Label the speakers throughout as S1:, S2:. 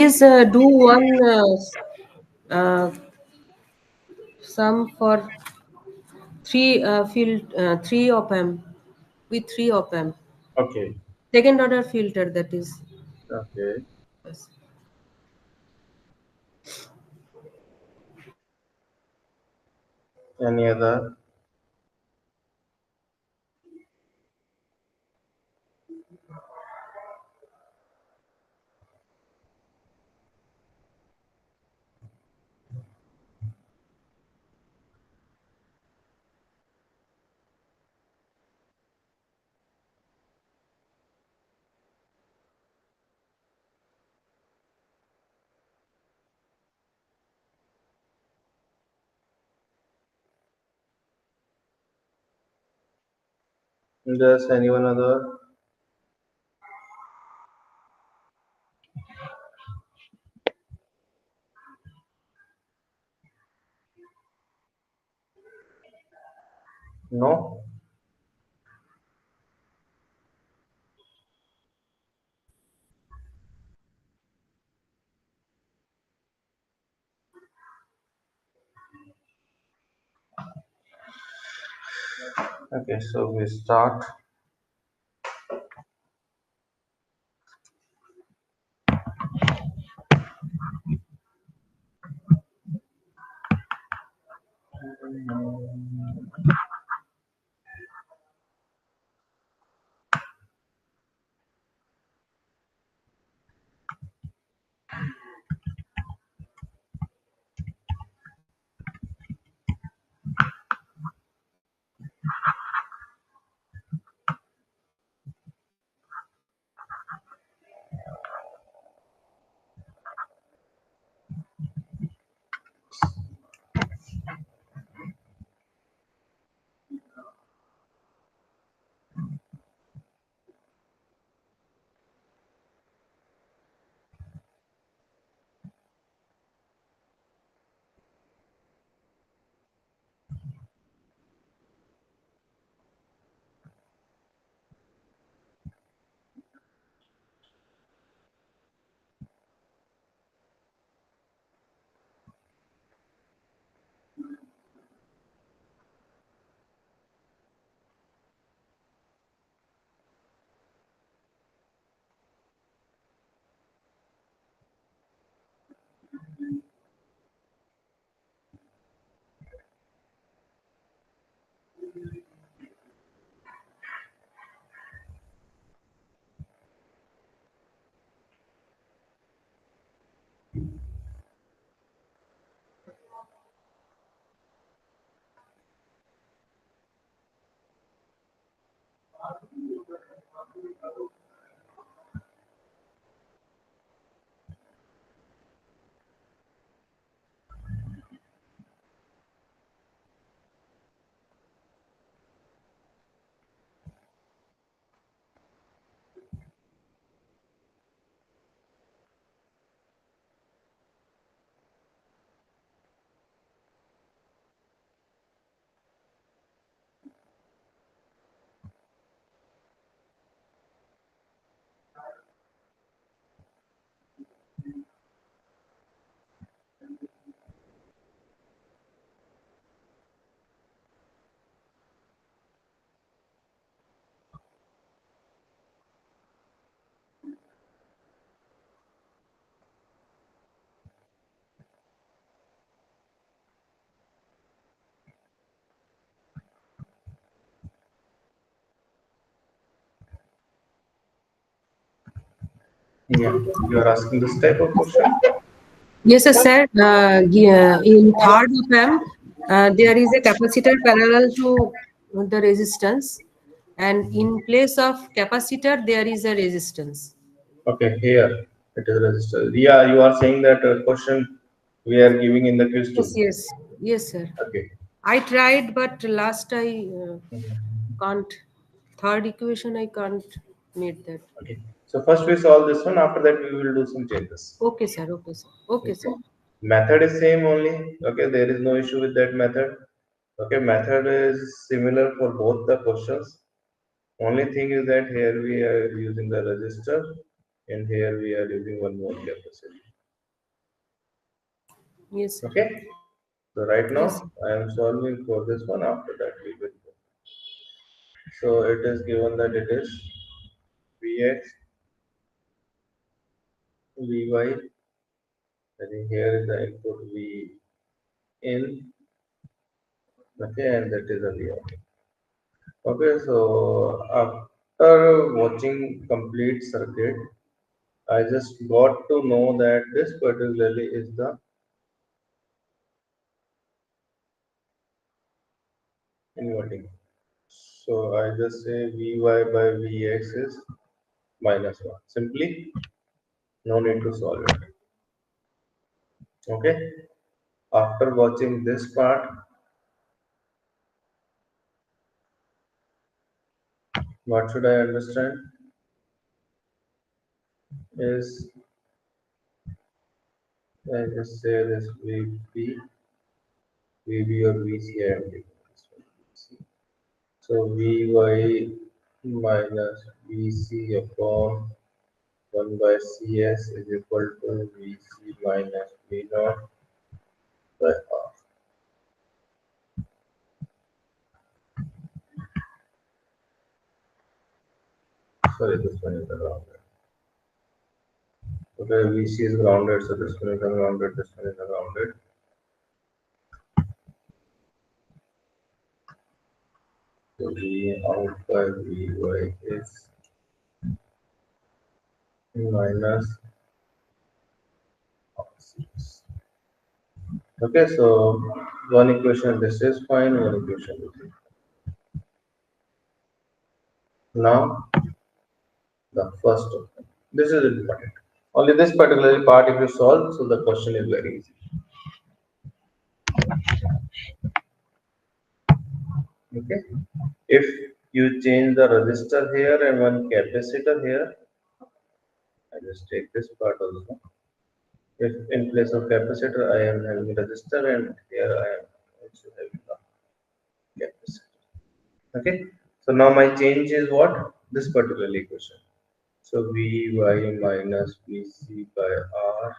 S1: Please do one uh, sum for three op amp with three op amp.
S2: Okay.
S1: Second order filter, that is.
S2: Okay.
S1: Yes.
S2: Any other? Does anyone other? No? Okay, so we start. Yeah, you are asking this type of question.
S1: Yes, sir. In third op amp, there is a capacitor parallel to the resistance, and in place of capacitor, there is a resistance.
S2: Okay, here it is registered. Yeah, you are saying that question we are giving in the quiz
S1: Yes,
S2: too.
S1: yes, yes, sir.
S2: Okay.
S1: I tried, but last I can't. Third equation, I can't meet that.
S2: Okay. So first we solve this one. After that we will do some changes.
S1: Okay, sir. Okay, sir. Okay, sir.
S2: Okay. Method is same only. Okay. There is no issue with that method. Okay. Method is similar for both the questions. Only thing is that here we are using the resistor and here we are using one more capacity.
S1: Yes, sir.
S2: Okay. So right
S1: Yes.
S2: now I am solving for this one. After that we will go. So it is given that it is Vx, Vy. I think here is the input V in. Okay, and that is a V out. Okay, so after watching complete circuit, I just got to know that this particularly is the inverting. So I just say Vy by Vx is minus 1. Simply, no need to solve it. Okay. After watching this part, what should I understand is I just say this VB, VB or VC I am taking this one. So Vy minus Vc upon 1 by Cs is equal to Vc minus V naught by R. Sorry, this one is grounded. Okay, Vc is grounded, so this one is grounded, this one is grounded. So V out by Vy is minus R6. Okay, so one equation this is fine, one equation this is. Now the first one. This is important. Only this particular part if you solve, so the question is very easy. Okay. If you change the resistor here and one capacitor here, I just take this part also. If in place of capacitor I am having resistor and here I am also having the capacitor. Okay. So now my change is what? This particular equation. So Vy minus Vc by R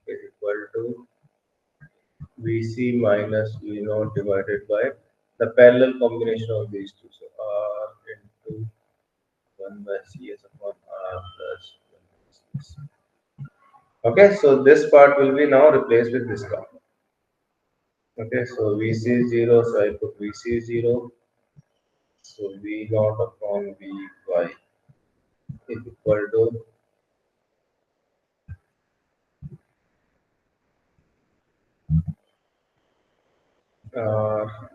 S2: is equal to Vc minus V naught divided by the parallel combination of these two. So R into 1 by Cs upon R plus 1 by Cs. Okay, so this part will be now replaced with this part. Okay, so Vc is 0, so I put Vc is 0. So V naught upon Vy is equal to R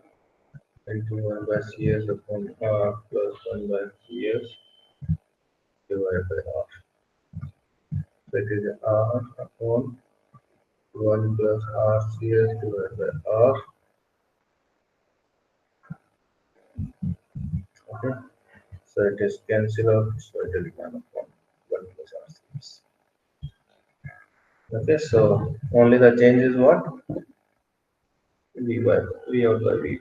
S2: into 1 by Cs upon R plus 1 by Cs divided by R. So it is R upon 1 plus RCS divided by R. Okay, so it is cancel out, so it will be 1 upon 1 plus RCS. Okay, so only the change is what? Vy, V out by Vy.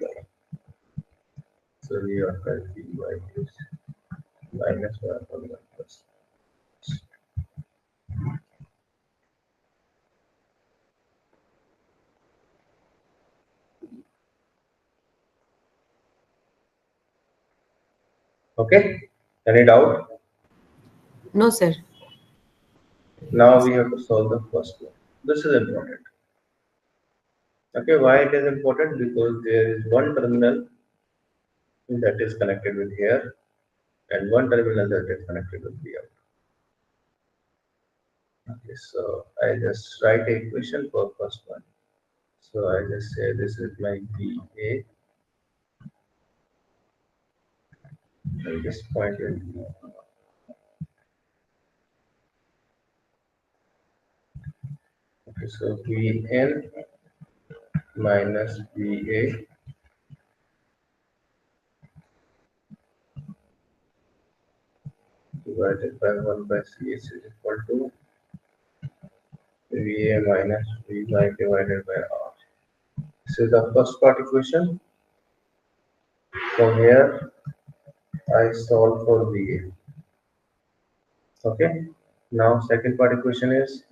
S2: So V out by Vy is minus 1 upon 1 plus. Okay, any doubt?
S1: No, sir.
S2: Now we have to solve the first one. This is important. Okay, why it is important? Because there is one terminal that is connected with here and one terminal that is connected with the out. Okay, so I just write a equation for first one. So I just say this is my VA and this point is okay, so VN minus VA divided by 1 by CS is equal to VA minus VY divided by R. This is the first part equation. From here I solve for VA. Okay. Now second part equation is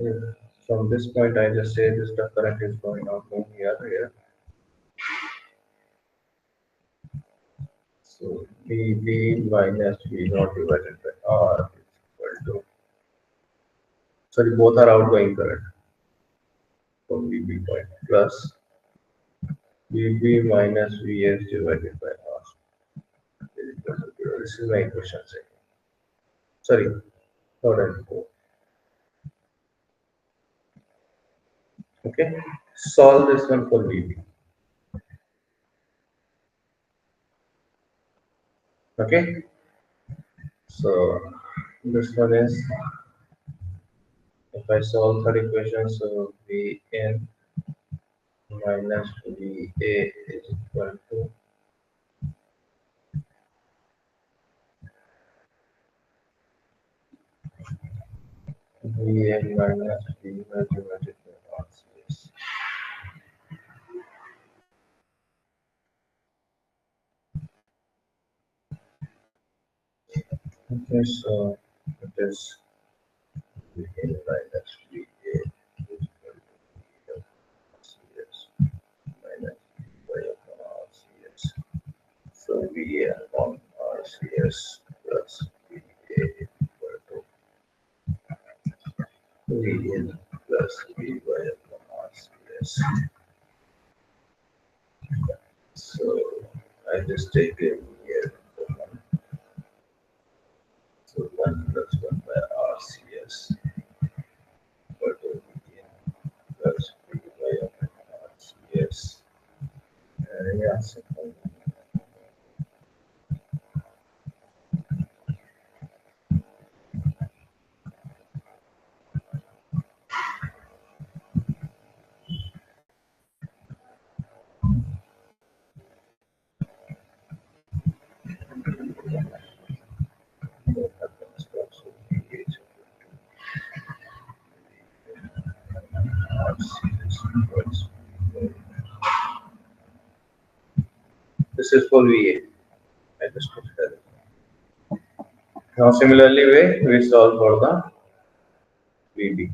S2: If from this point I just say this the current is going out from here. So VB minus V naught divided by R is equal to, sorry, both are outgoing current from VB point plus VB minus Vs divided by R is equal to 0. This is my equation second. Sorry, third and fourth. Okay, solve this one for VB. Okay, so this one is, if I solve third equation, so Vn minus Va is equal to Vn minus Va divided by RCS. Okay, so it is Vn minus Va is equal to RCS minus Va upon RCS. So Va upon RCS plus Va is equal to Vn plus Vy upon RCS. So I just take it here. So 1 plus 1 by RCS equal to Vn plus Vy upon RCS. Yeah, simple. What happens also VH RCS equals Vy. This is for VA. I just put that. Now similarly we solve for the VB.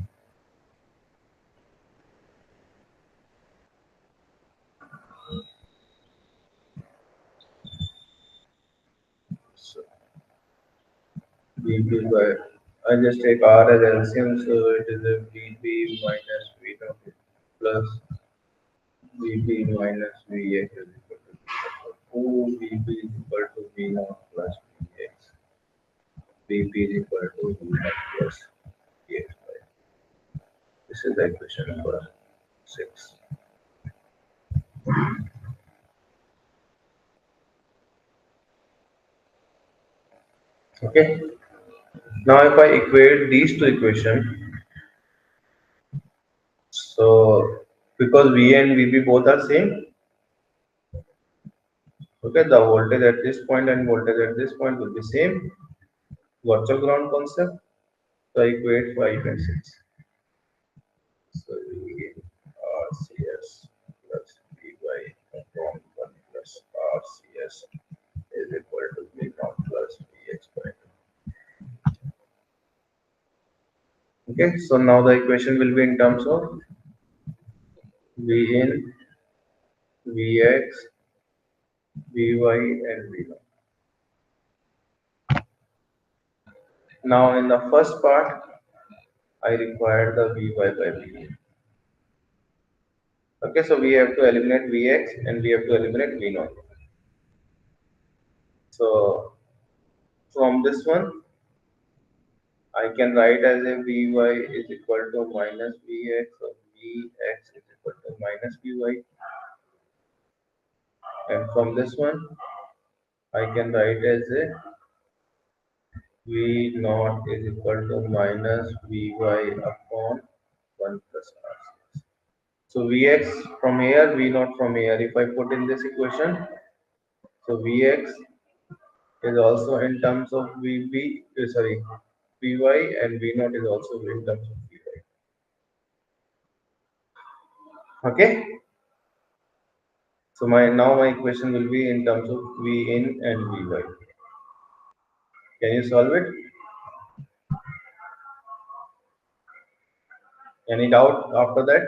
S2: So VB by, I just take R as LCM, so it is a VB minus V naught plus VB minus Vx is equal to 2 VB is equal to V naught plus Vx. VB is equal to V naught plus Vx. This is the equation number 6. Okay. Now if I equate these two equations, so because V and VB both are same, okay, the voltage at this point and voltage at this point will be same. Virtual ground concept. So I equate 5 and 6. So we get RCS plus Vy upon 1 plus RCS is equal to V naught plus Vx by 2. Okay, so now the equation will be in terms of V in, Vx, Vy and V naught. Now in the first part, I require the Vy by V. Okay, so we have to eliminate Vx and we have to eliminate V naught. So from this one, I can write as a Vy is equal to minus Vx or Vx is equal to minus Vy. And from this one, I can write as a V naught is equal to minus Vy upon 1 plus R. So Vx from here, V naught from here. If I put in this equation, so Vx is also in terms of Vy and V naught is also in terms of Vy. Okay. So my equation will be in terms of V in and Vy. Can you solve it? Any doubt after that?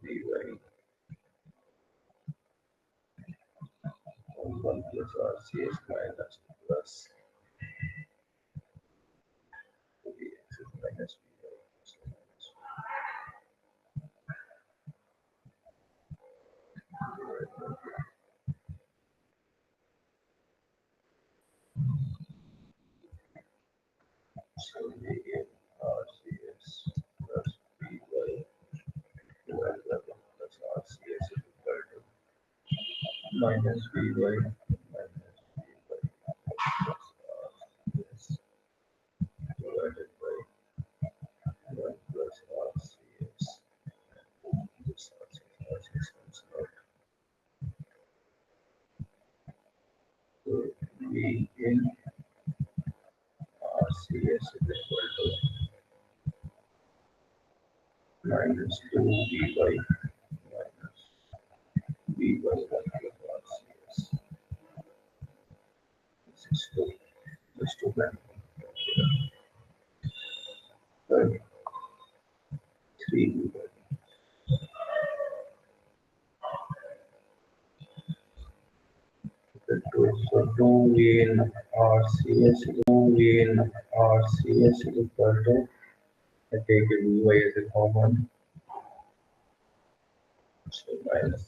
S2: Dy 1 plus RCS minus plus dx is minus Dy. So Vn RCS plus Vy divided by 1 plus RCS is equal to minus Vy minus Vy plus RCS divided by 1 plus RCS. This RCS comes out. So V in RCS is equal to minus 2 Vy minus Vy 1 plus RCS. This is 2. This 2 blank. 3 Vy. So 2 in RCS, 2 in RCS is equal to, I take Vy as a common, so minus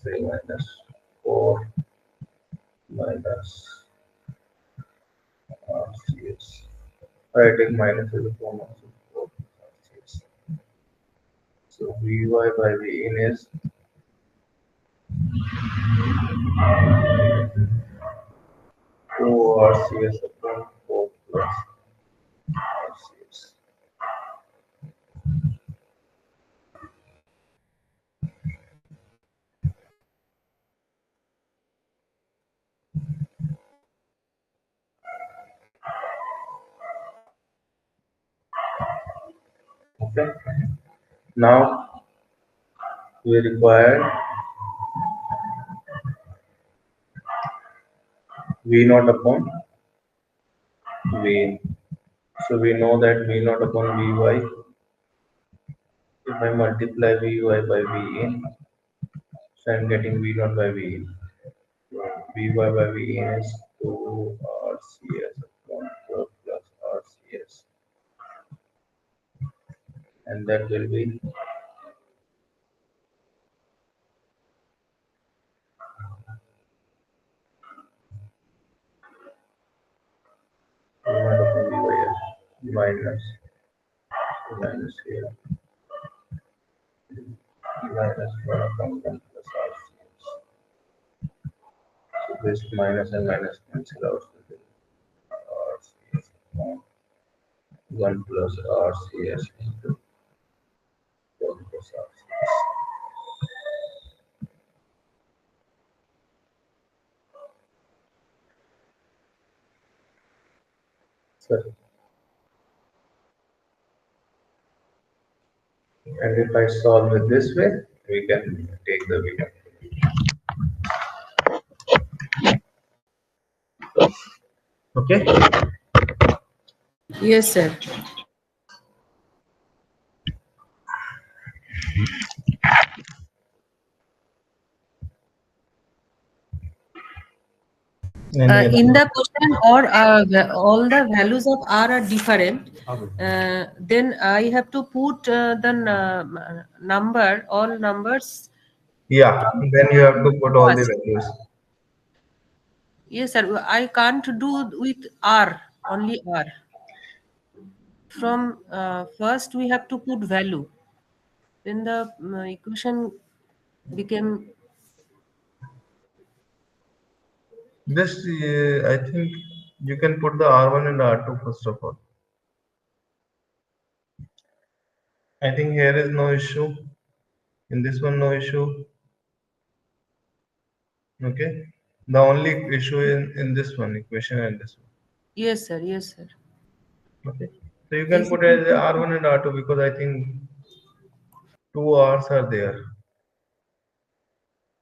S2: 3 minus 4 minus RCS. I take minus as a common, so 4 RCS. So Vy by Vn is 2 RCS upon 4 plus RCS. Okay. Now we require V naught upon V. So we know that V naught upon Vy. If I multiply Vy by Vn, so I'm getting V naught by Vn. Vy by Vn is 2 RCS upon 4 plus RCS. And that will be V naught upon Vy minus here minus 1 upon 1 plus RCS. So this minus and minus cancel out. RCS upon 1 plus RCS into 1 plus RCS. Sorry. And if I solve it this way, we can take the V. Okay.
S1: Yes, sir. In the question, or all the values of r are different, then I have to put the number, all numbers.
S2: Yeah, then you have to put all the values.
S1: Yes, sir. I can't do with r, only r. From first, we have to put value. Then the equation became.
S2: This, I think you can put the R1 and R2 first of all. I think here is no issue. In this one, no issue. Okay. The only issue in this one, equation and this one.
S1: Yes, sir. Yes, sir.
S2: Okay. So you can
S1: Is
S2: put
S1: it
S2: as R1 and R2 because I think two R's are there.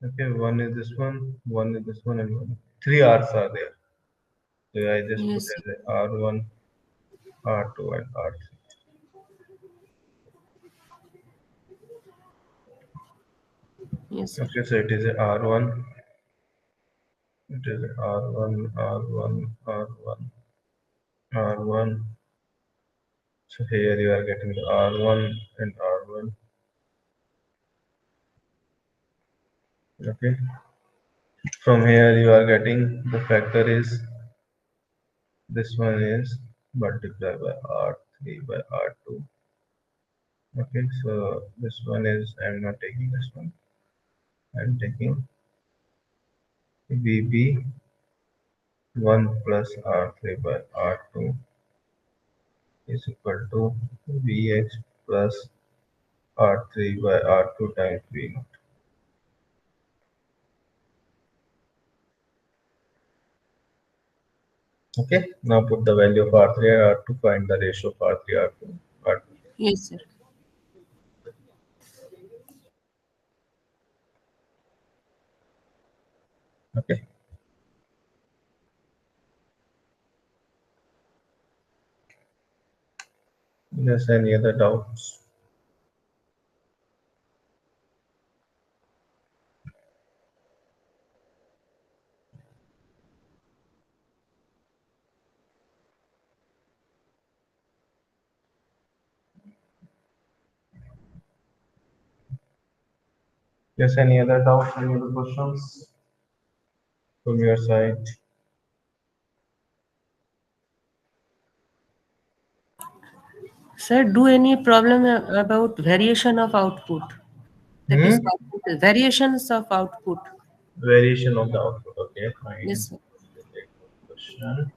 S2: Okay, one is this one, and one. Three R's are there. So I just put
S1: yes,
S2: as a R1, R2, and R3.
S1: yes, sir.
S2: Okay, so it is a R1, it is a R1, R1, R1, R1. So here you are getting the R1 and R1. Okay. From here you are getting the factor is this one is multiplied by R3 by R2. Okay, so this one is I'm not taking this one. I'm taking VB 1 plus R3 by R2 is equal to Vx plus R3 by R2 times V naught. Okay, now put the value of R3 and R2, find the ratio of R3, R2, R2.
S1: Yes, sir.
S2: Okay. Yes, any other doubts? Yes, any other doubts, any other questions from your side?
S1: Sir, do any problem about variation of output? That is
S2: Hmm?
S1: variations of output.
S2: Variation of the output. Okay, fine.
S1: Yes, sir.
S2: Take one question.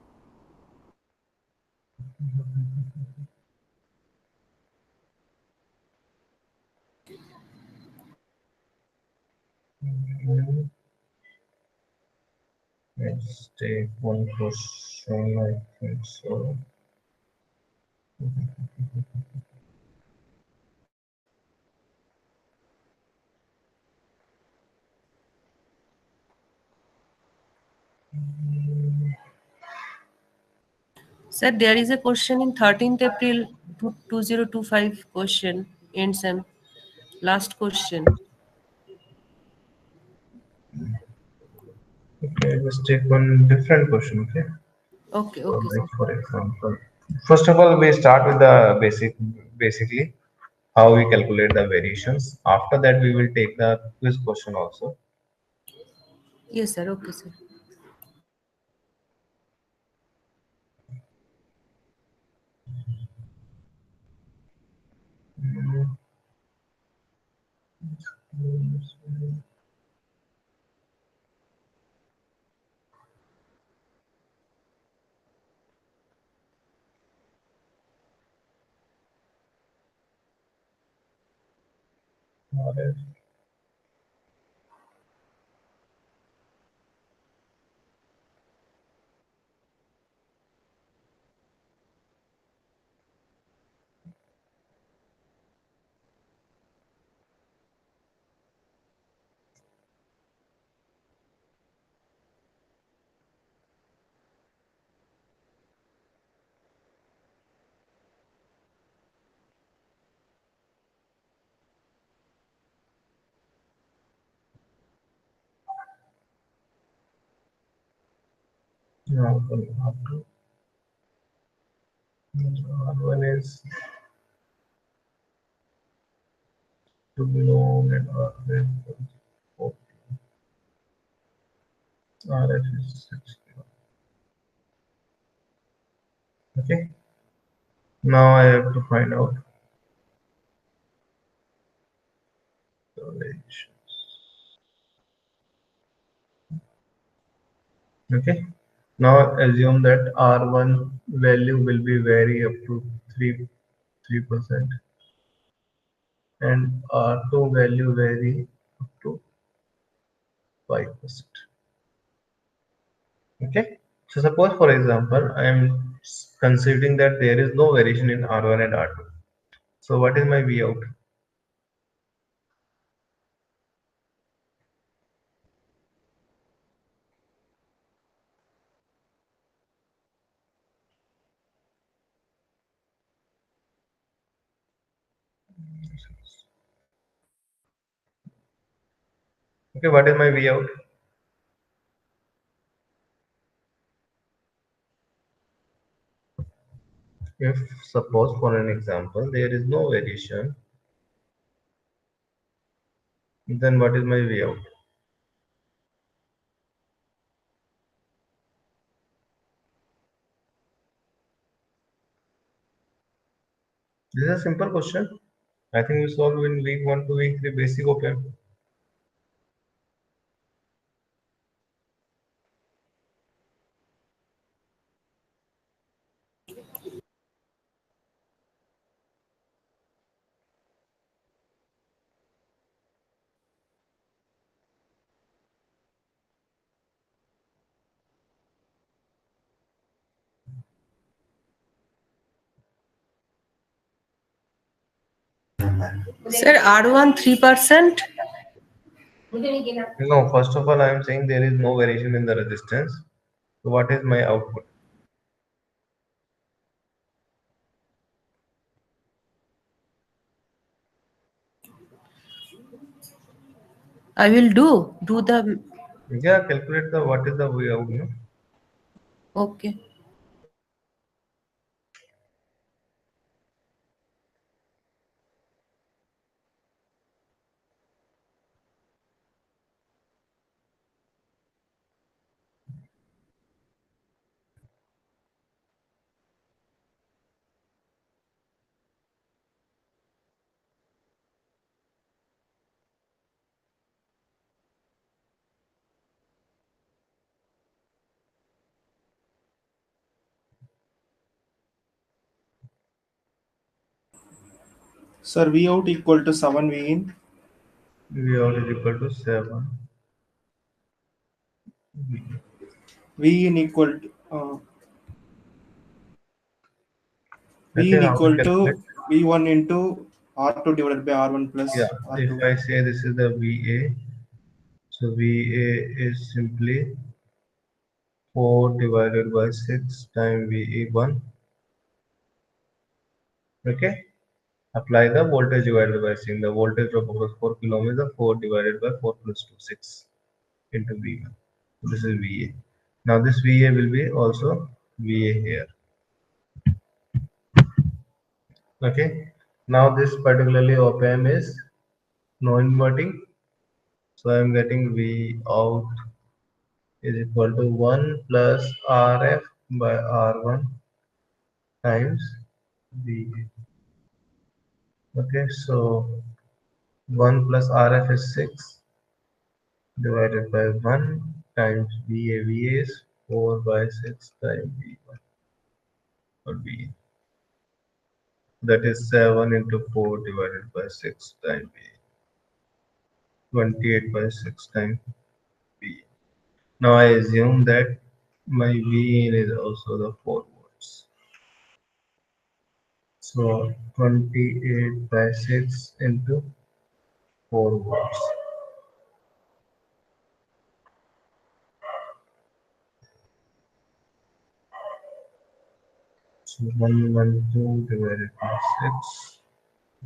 S2: Hmm. Let's take one question. I think so.
S1: Sir, there is a question in 13th April 2025 question, end last question.
S2: Okay, let's take one different question. Okay.
S1: Okay,
S2: So,
S1: okay, sir.
S2: like for example, first of all, we start with the basically how we calculate the variations. After that, we will take the quiz question also.
S1: Yes, sir. Okay, sir.
S2: Alright. Now we have to. One is to be known and RF is 60. Okay. Now I have to find out the variations. Okay. Now assume that R1 value will be vary up to 3% and R2 value vary up to 5%. Okay. So suppose for example I am considering that there is no variation in R1 and R2. So what is my V out? Okay, what is my V out? If suppose for an example there is no variation, then what is my V out? This is a simple question. I think we solve in week 1 to week 3 basic OPM.
S1: Sir, R1 3%.
S2: No, first of all, I am saying there is no variation in the resistance. So what is my output?
S1: I will do the.
S2: Yeah, calculate the what is the V out. No?
S1: Okay.
S3: Sir, V out equal to 7 V in.
S2: V out is equal to 7.
S3: V in equal to V
S2: Okay,
S3: in
S2: how to
S3: equal
S2: calculate?
S3: to V1 into R2 divided by R1
S2: Yeah,
S3: plus
S2: if
S3: R2.
S2: I say this is the VA, so VA is simply 4 divided by 6 times VE1. Okay, apply the voltage divided by 6. The voltage drop across 4 kilo ohm is the 4 divided by 4 plus 2, 6 into V1. So this is VA. Now this VA will be also VA here. Okay, now this particularly op-amp is non-inverting, so I am getting V out is equal to 1 plus RF by R1 times VA. Okay, so 1 plus RF is 6 divided by 1 times VA. VA is 4 by 6 times V1 or VA. That is 7 into 4 divided by 6 times VA. 28 by 6 times VA. Now I assume that my VIN is also the 4 volts. So 28 by 6 into 4 volts. So 112 divided by 6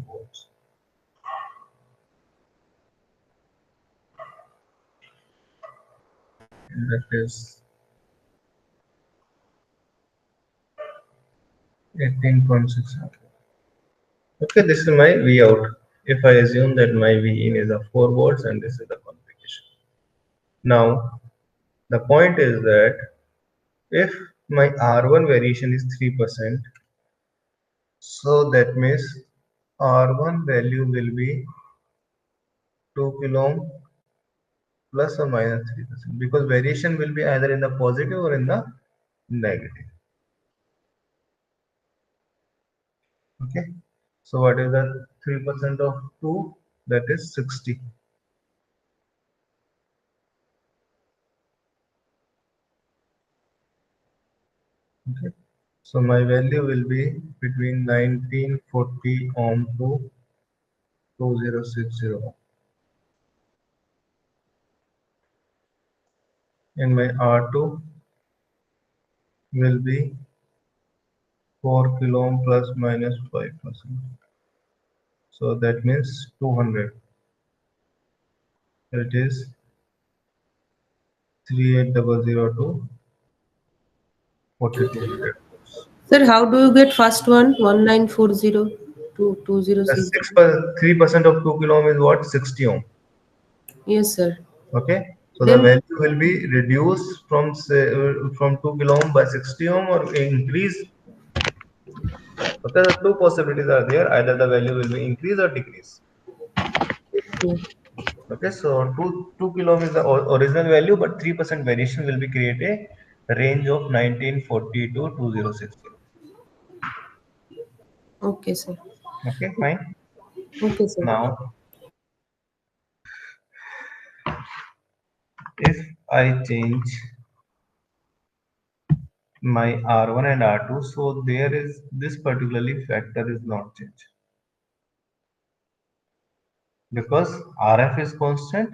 S2: volts. And that is 18.6. Okay, this is my V out. If I assume that my V in is a 4 volts and this is the configuration. Now, the point is that if my R1 variation is 3%, so that means R1 value will be 2 kilo ohm plus or minus 3% because variation will be either in the positive or in the negative. Okay, so what is the 3% of 2? That is 60. Okay, So my value will be between 1940 ohm to 2060 ohm. And my R2 will be 4 kilo ohm plus minus 5%. So that means 200. It is 38002 4200.
S1: Sir, how do you get first one? 1940 to 2060.
S2: 3% of 2 kilo ohm is what? 60 ohm.
S1: Yes, sir.
S2: Okay. So the
S1: Then,
S2: value will be reduced from say, from 2 kilo ohm by 60 ohm or increase. Okay, the two possibilities are there. Either the value will be increase or decrease.
S1: yeah.
S2: Okay, so 2 kilo ohm is the original value, but 3% variation will be created a range of 1940 to 2060.
S1: Okay, sir.
S2: Okay, fine.
S1: Okay, sir.
S2: Now, if I change my R1 and R2, so there is this particularly factor is not changed because RF is constant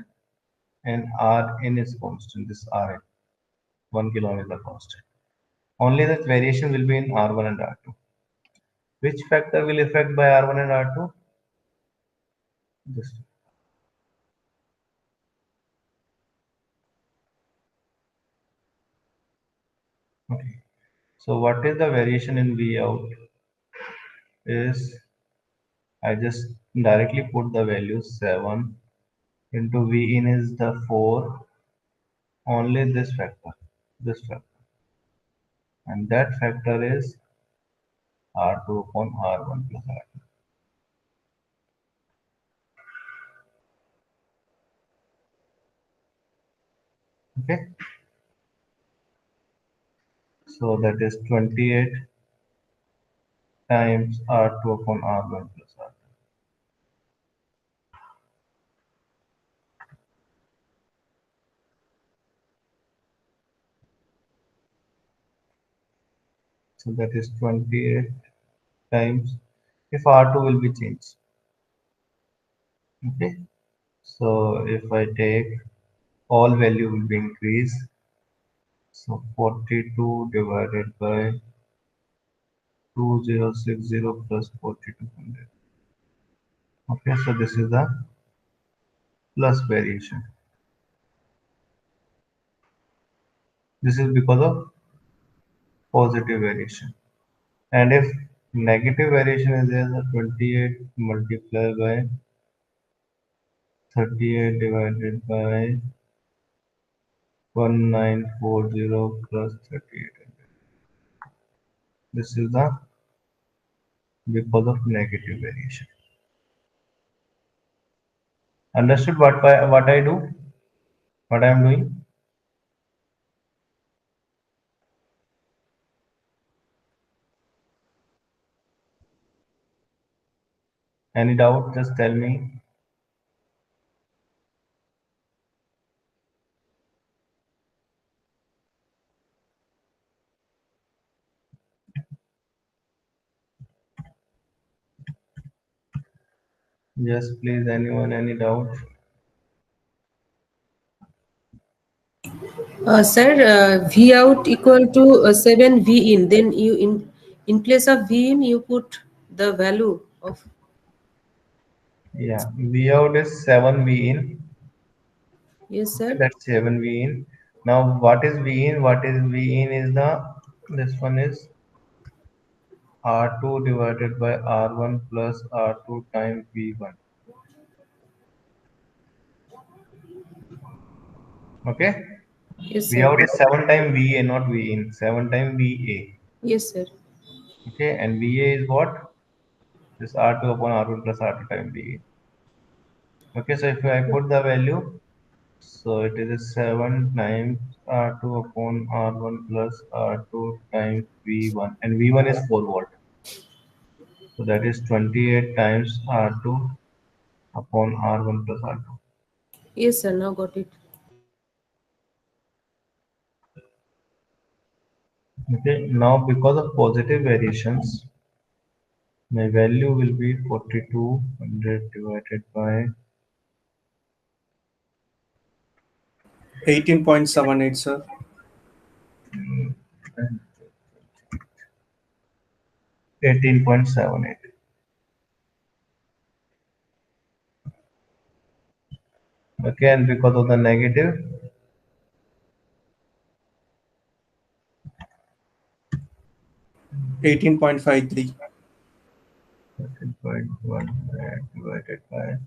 S2: and Rn is constant. This Rn 1 kilo ohm is the constant. Only the variation will be in R1 and R2. Which factor will affect by R1 and R2? This. Okay. So what is the variation in V out? Is I just directly put the value 7 into V in is the 4, only this factor, and that factor is R2 upon R1 plus R2. Okay, so that is 28 times R2 upon R1 plus R2. So that is 28 times if R2 will be changed. Okay, so if I take all value will be increased. So 42 divided by 2060 plus 4200. Okay, so this is the plus variation. This is because of positive variation. And if negative variation is there, the 28 multiplied by 38 divided by 1940 plus 3800. This is the because of negative variation. Understood what I do? What I am doing? Any doubt? Just tell me. Yes, please. Anyone? Any doubt?
S1: Sir, V out equal to 7 V in. Then you in place of V in you put the value of.
S2: Yeah, V out is 7 V in.
S1: Yes,
S2: Okay,
S1: sir.
S2: that's 7 V in. Now, what is V in? What is V in is this one is R2 divided by R1 plus R2 times V1. Okay,
S1: Yes,
S2: V
S1: sir.
S2: out is 7 times VA, not V in. 7 times VA.
S1: Yes, sir.
S2: Okay, and VA is what? This R2 upon R1 plus R2 times VA. Okay, so if I put the value, so it is 7 times R2 upon R1 plus R2 times V1, and V1 is 4 volt. So that is 28 times R2 upon R1 plus R2.
S1: Yes, sir. Now got it.
S2: Okay, now because of positive variations, my value will be 4200 divided by
S3: 18.78, sir.
S2: 18.78. Okay, and because of the negative,
S3: 18.53.
S2: 13.1 divided by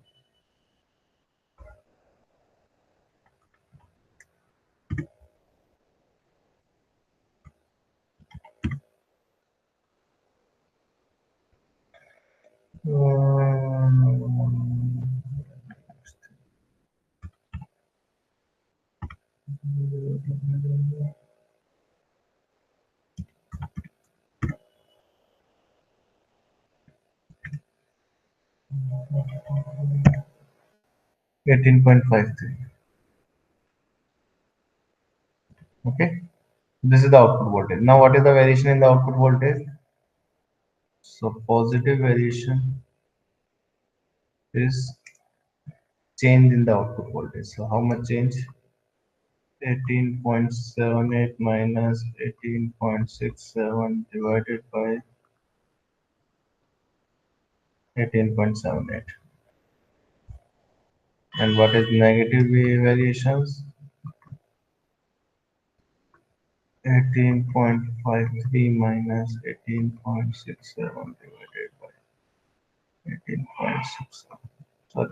S2: 18.53. Okay, this is the output voltage. Now, what is the variation in the output voltage? So, positive variation is change in the output voltage. So, how much change? 18.78 minus 18.67 divided by 18.78. And what is negative variations? 18.53 minus 18.67 divided by 18.67. Sorry,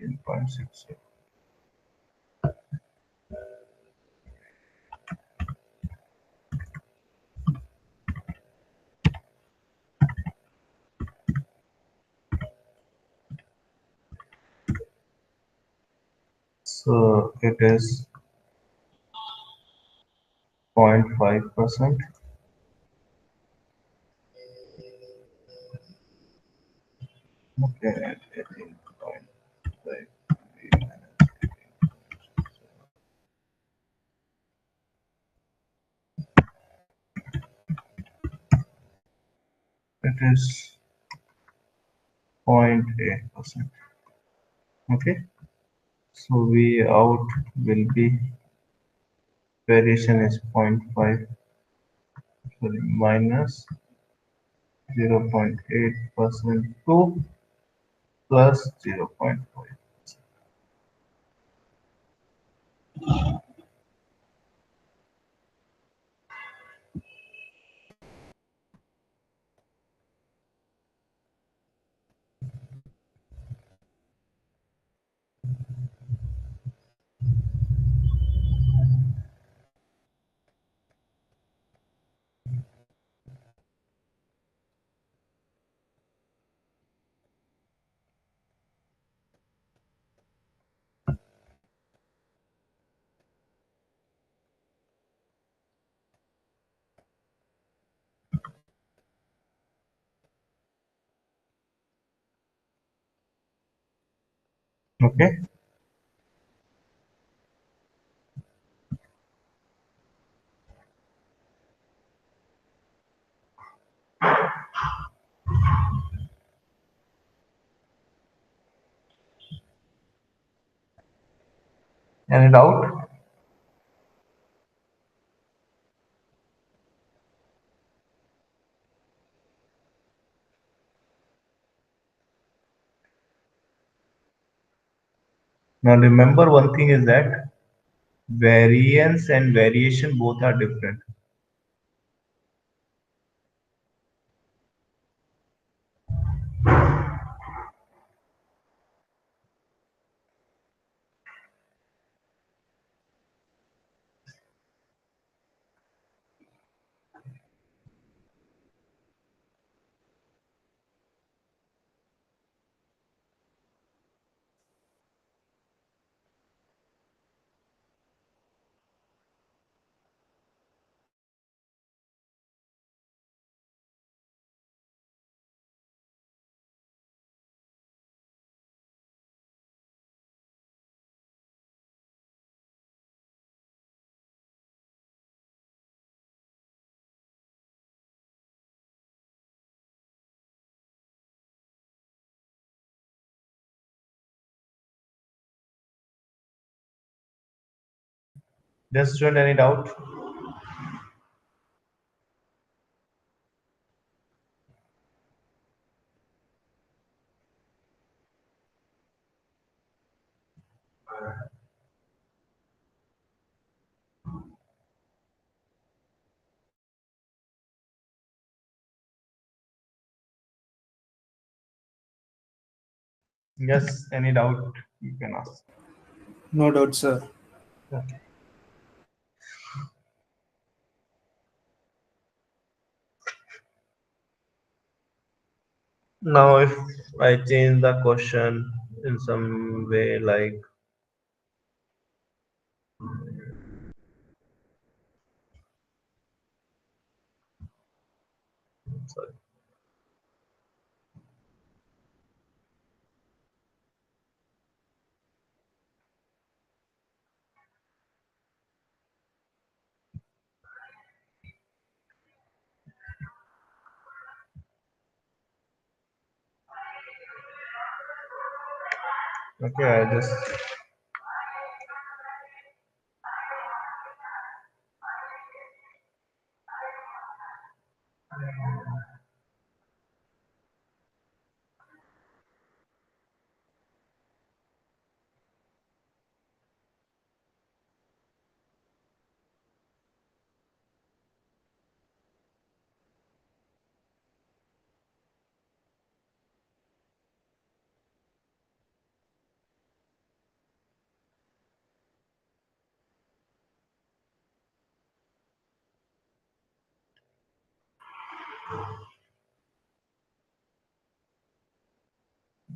S2: 18.67. So it is 0.5%. Okay, 18.5. It is 0.8%. Okay, so V out will be variation is 0.5, sorry, minus 0.8% to plus 0.5. Okay, any doubt? Now remember one thing is that variance and variation both are different. Yes, student, any doubt? Yes, any doubt you can ask.
S3: No doubt, sir.
S2: Okay. Now, if I change the question in some way, like, sorry. Okay, I just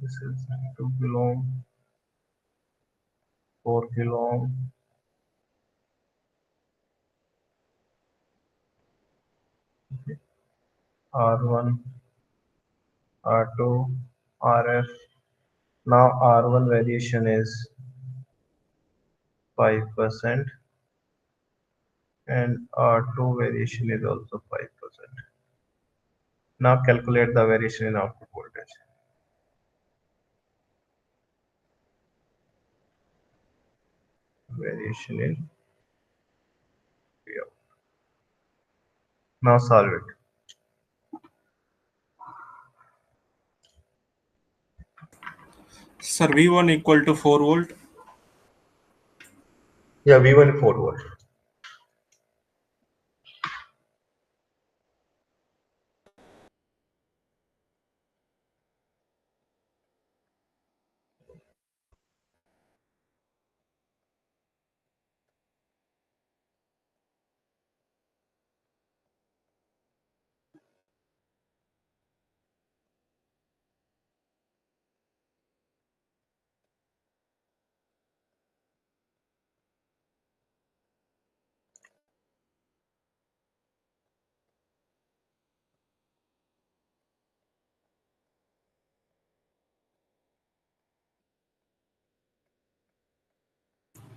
S2: this is 2 kilo, 4 kilo, R1, R2, RF. Now R1 variation is 5% and R2 variation is also 5%. Now calculate the variation in output voltage. Variation in Vout. Now solve it.
S3: Sir, V1 equal to 4 volt.
S2: Yeah, V1 4 volt.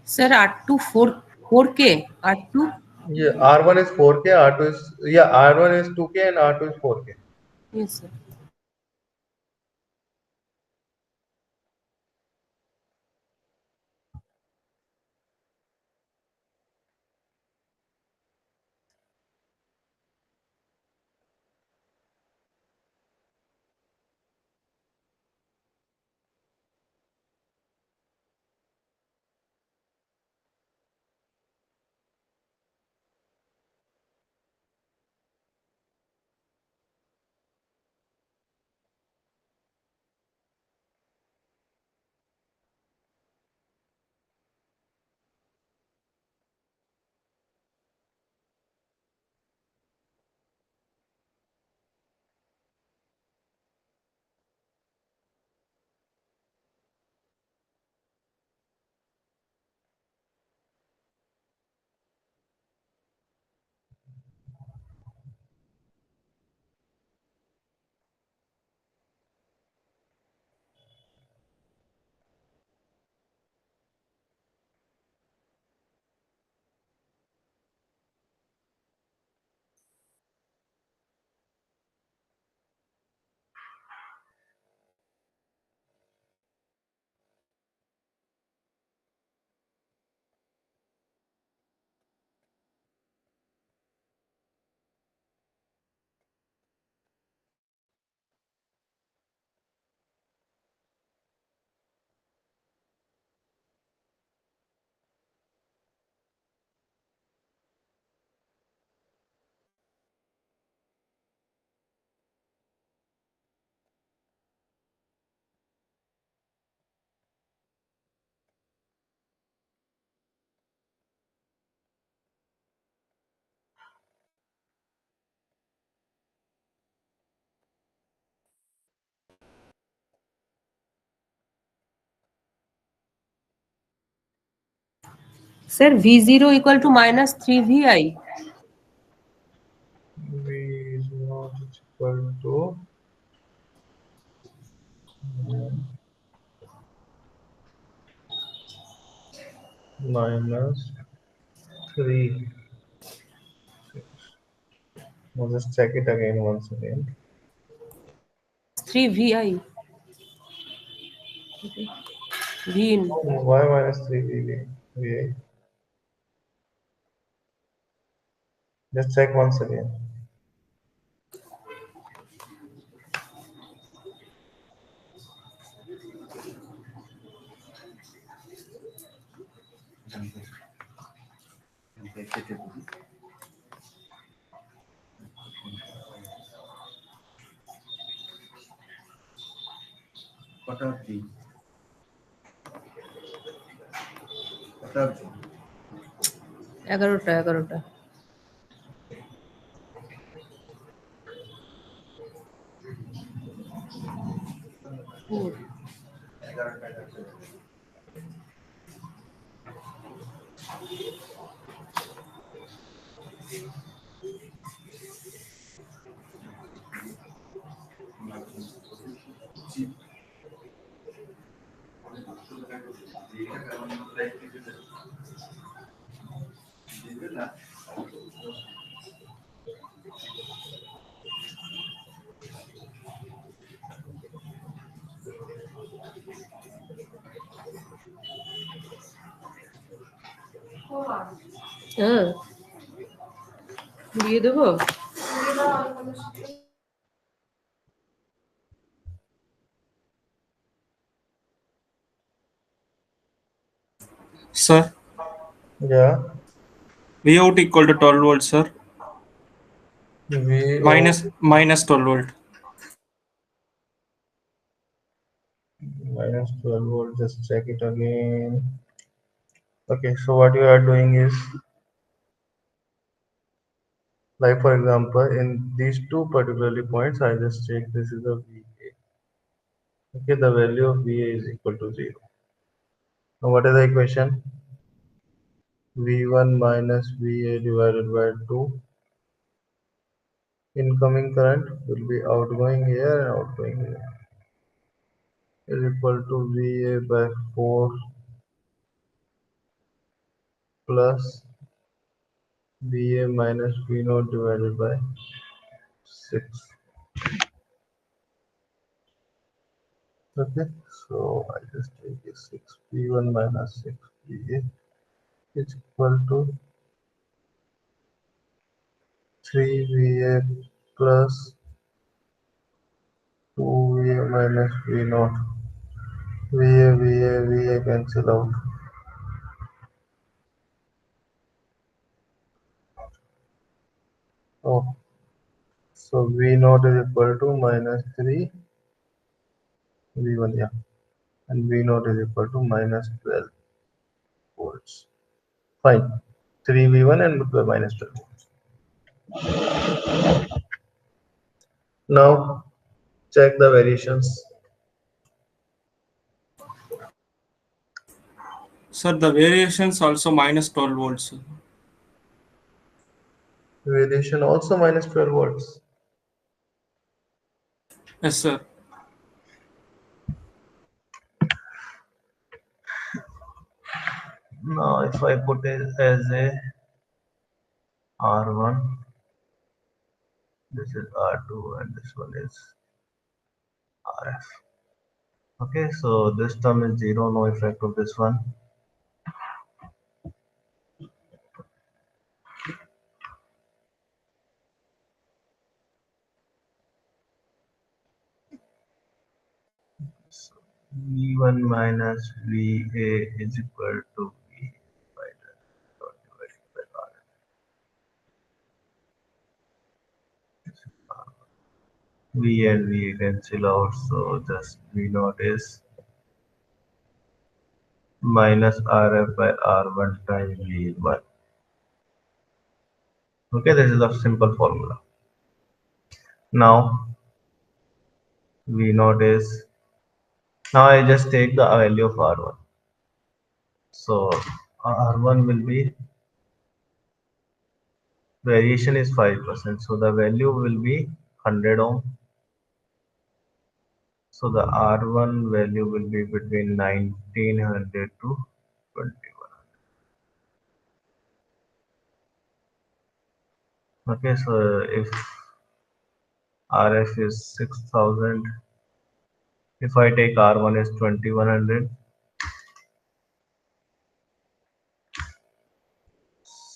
S1: Sir, R2 4K. R2?
S2: Yeah, R1 is 4K, R2 is, yeah, R1 is 2K and R2 is 4K.
S1: Yes, sir. Sir, V0 equal to minus 3Vi.
S2: V is not equal to minus 3. I'll just check it again once again.
S1: 3Vi. V in.
S2: Why minus 3 VA? Just check once again.
S1: এগারোটা হ্যাঁ দিয়ে দেবো
S3: Sir,
S2: Yeah.
S3: V out equal to 12 volt, sir.
S2: V
S3: Minus 12 volt.
S2: minus 12 volt. Just check it again. Okay, so what you are doing is, like for example, in these two particularly points, I just check this is a VA. Okay, the value of VA is equal to 0. Now what is the equation? V1 minus VA divided by 2. Incoming current will be outgoing here and outgoing here. Is equal to VA by 4 plus VA minus V0 divided by 6. Okay, so I just take a 6 V1 minus 6 VA is equal to 3 VA plus 2 VA minus V0. VA cancel out. Oh, so V0 is equal to minus 3 V1, yeah, and V0 is equal to minus 12 volts. Fine, 3 V1 and minus 12 volts. Now check the variations.
S3: Sir, the variations also minus 12 volts. Sir.
S2: Variation also minus 12 volts.
S3: Yes, sir.
S2: Now if I put it as a R1, this is R2 and this one is RF. Okay, so this term is 0, no effect of this one. So V1 minus VA is equal to V divided by RF. V and V cancel out, so just V0 is minus RF by R1 times V1. Okay, this is a simple formula. Now V0 is, now I just take the value of R1. So R1 will be, variation is 5%, so the value will be 100 ohm. So the R1 value will be between 1900 to 2100. Okay, so if RF is 6000, if I take R1 is 2100,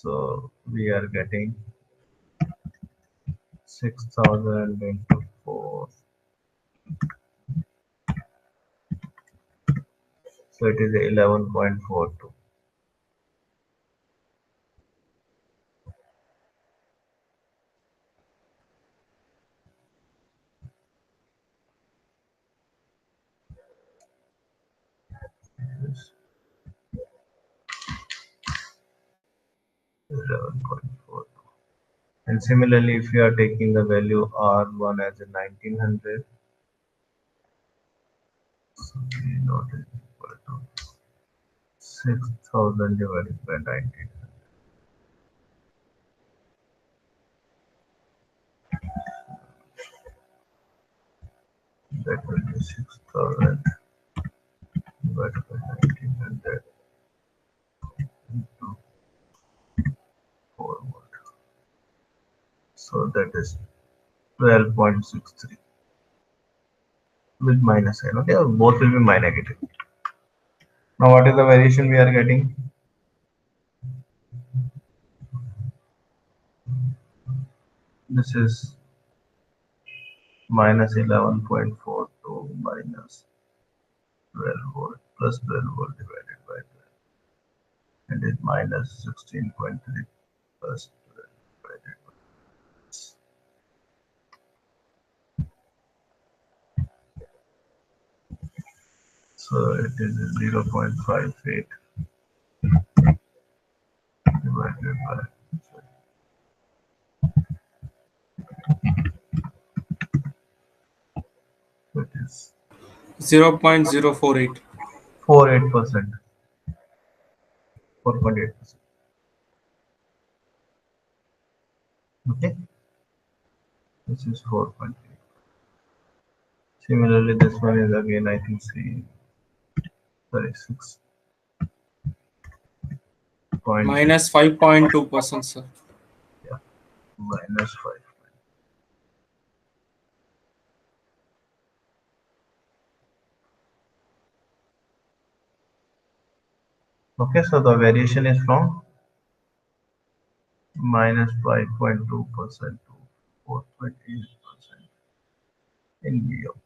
S2: so we are getting 6000 into 4, so it is 11.42. Yes, 11.42. And similarly, if you are taking the value R1 as a 1900, so V naught is equal to 6000 divided by 1900. That will be 6000 divided by 1900 into 4 volt. So that is 12.63 with minus sign. Okay, both will be my negative. Now, what is the variation we are getting? This is minus 11.42 minus 12 volt plus 12 volt divided by 12, and is minus 16.3 plus 12 divided by 12. So it is 0.58 divided by, it is
S3: 0.048.
S2: 48%, 4.8%. Okay, this is 4.8. Similarly, this one is again, I think, see, sorry, 6 point,
S3: Minus 5.2%, sir.
S2: yeah, minus 5. Okay, so the variation is from minus 5.2% to 4.8% in Vout.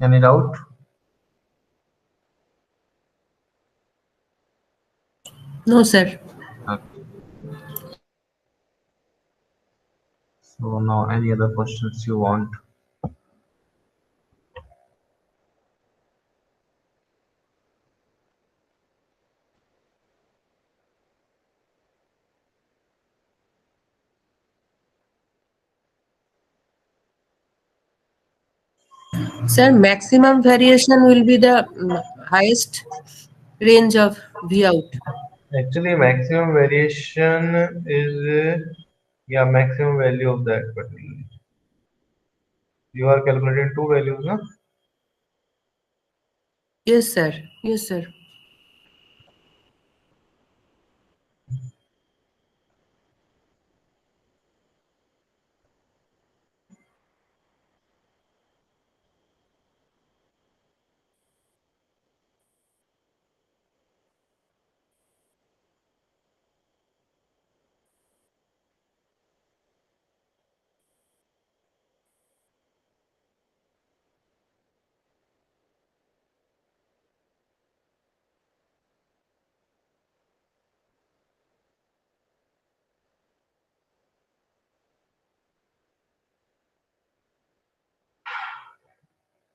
S2: Any doubt?
S1: No, sir.
S2: Okay. So now any other questions you want?
S1: Sir, maximum variation will be the highest range of V out.
S2: Actually, maximum variation is yeah, maximum value of that particularly. You are calculating two values, no?
S1: Yes, sir. Yes, sir.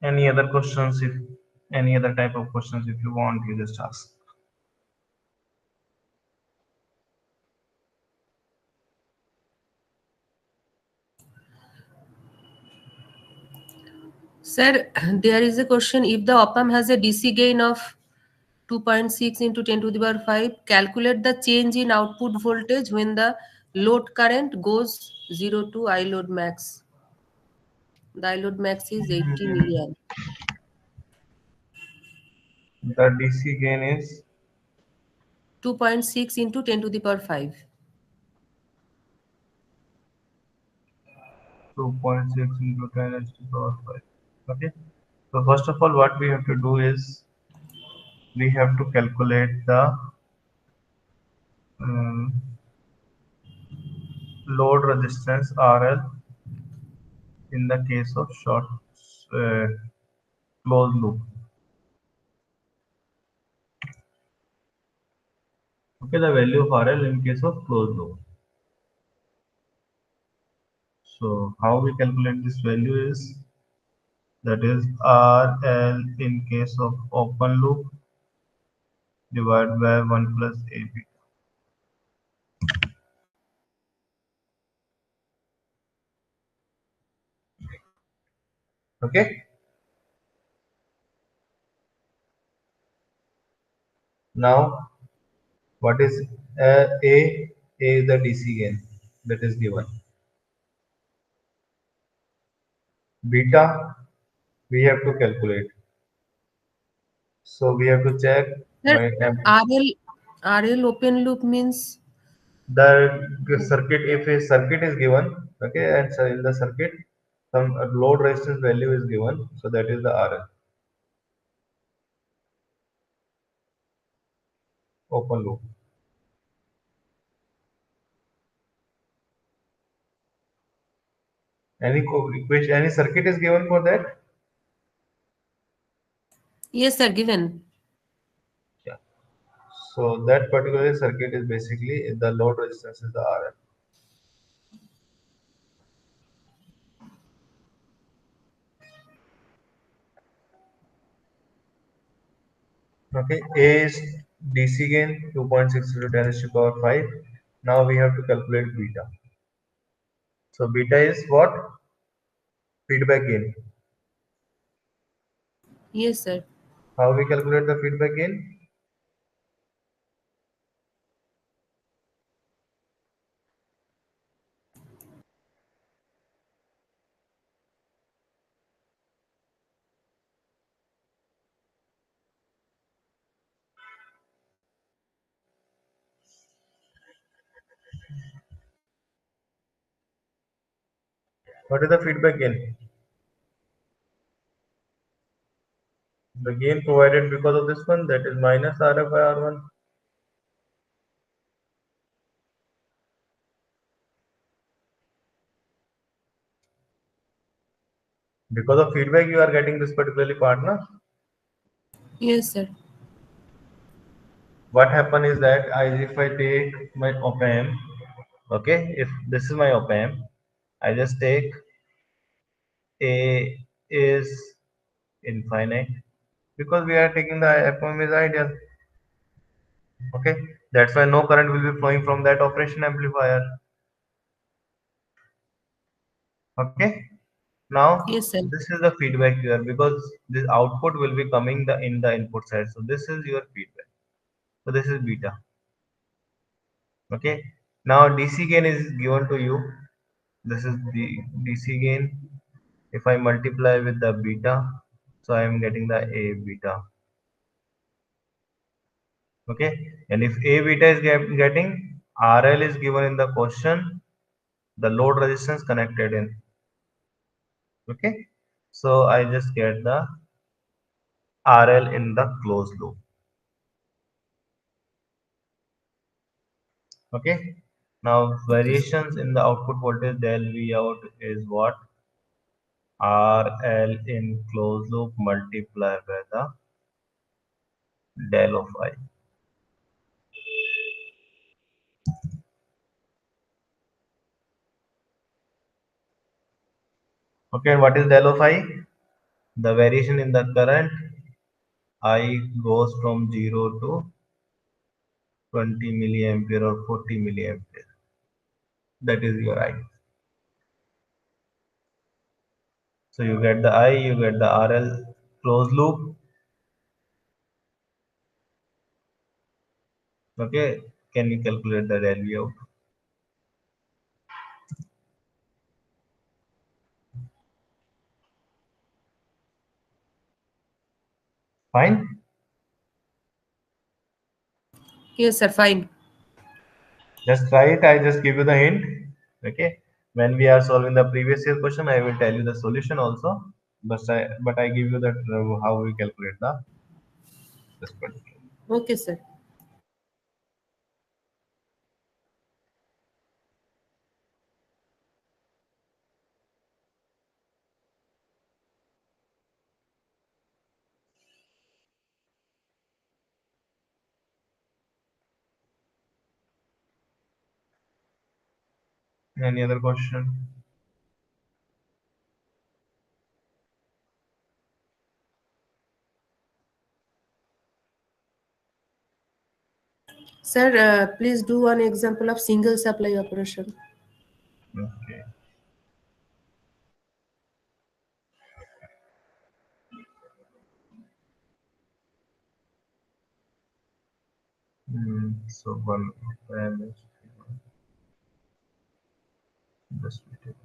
S2: Any other questions? If any other type of questions, if you want, you just ask.
S1: Sir, there is a question, if the op-amp has a DC gain of 2.6 into 10 to the power 5, calculate the change in output voltage when the load current goes 0 to I load max. The I load max is 80 milliamp.
S3: The DC gain is
S1: 2.6 into 10 to the power 5.
S3: 2.6 into 10 raised to the power 5. Okay. So first of all, what we have to do is we have to calculate the um, load resistance RL in the case of short uh, closed loop. Okay, the value of RL in case of closed loop. So how we calculate this value is, that is RL in case of open loop divided by 1 plus AB. Okay. Now, what is A? A is the DC gain that is given. Beta, we have to calculate. So we have to check
S1: Sir,
S3: my
S1: RL open loop means,
S3: the circuit. If a circuit is given, okay, and so in the circuit some load resistance value is given, so that is the RL open loop. Any equation, any circuit is given for that?
S1: yes sir, given.
S3: Yeah. So that particular circuit is basically the load resistance is the RL. Okay, A is DC gain 2.6 to 10 raised to power 5. Now we have to calculate beta. So beta is what? Feedback gain.
S1: Yes sir.
S3: How we calculate the feedback gain? What is the feedback gain? The gain provided because of this one, that is minus RF by R1. Because of feedback you are getting this particularly part, na?
S1: Yes sir.
S3: What happen is that if I take my op amp, okay, if this is my op amp, I just take A is infinite because we are taking the op amp is ideal. Okay, that's why no current will be flowing from that operation amplifier. Okay, now
S1: Yes sir.
S3: this is the feedback here because this output will be coming in the input side. So this is your feedback. So this is beta. Okay, now DC gain is given to you. This is the DC gain. If I multiply with the beta, so I am getting the A beta. Okay, and if A beta is getting, RL is given in the question, the load resistance connected in. Okay, so I just get the RL in the closed loop. Okay, now
S1: Okay, sir.
S3: variations in the output voltage del V out is what? RL in closed loop multiplied by the del of I. Okay, what is del of I? The variation in the current I goes from 0 to 20 milliampere or 40 milliampere. That is your I. So you get the I, you get the RL closed loop. Okay, can you calculate the del V out? Fine.
S1: Yes, sir. Fine.
S3: Just try it. I just give you the hint. Okay. When we are solving the previous year question, I will tell you the solution also. But I give you that how we calculate the this particular.
S1: Okay, sir.
S3: Any other question?
S1: Sir, please do one example of single supply operation.
S3: Okay. So one just wait a minute.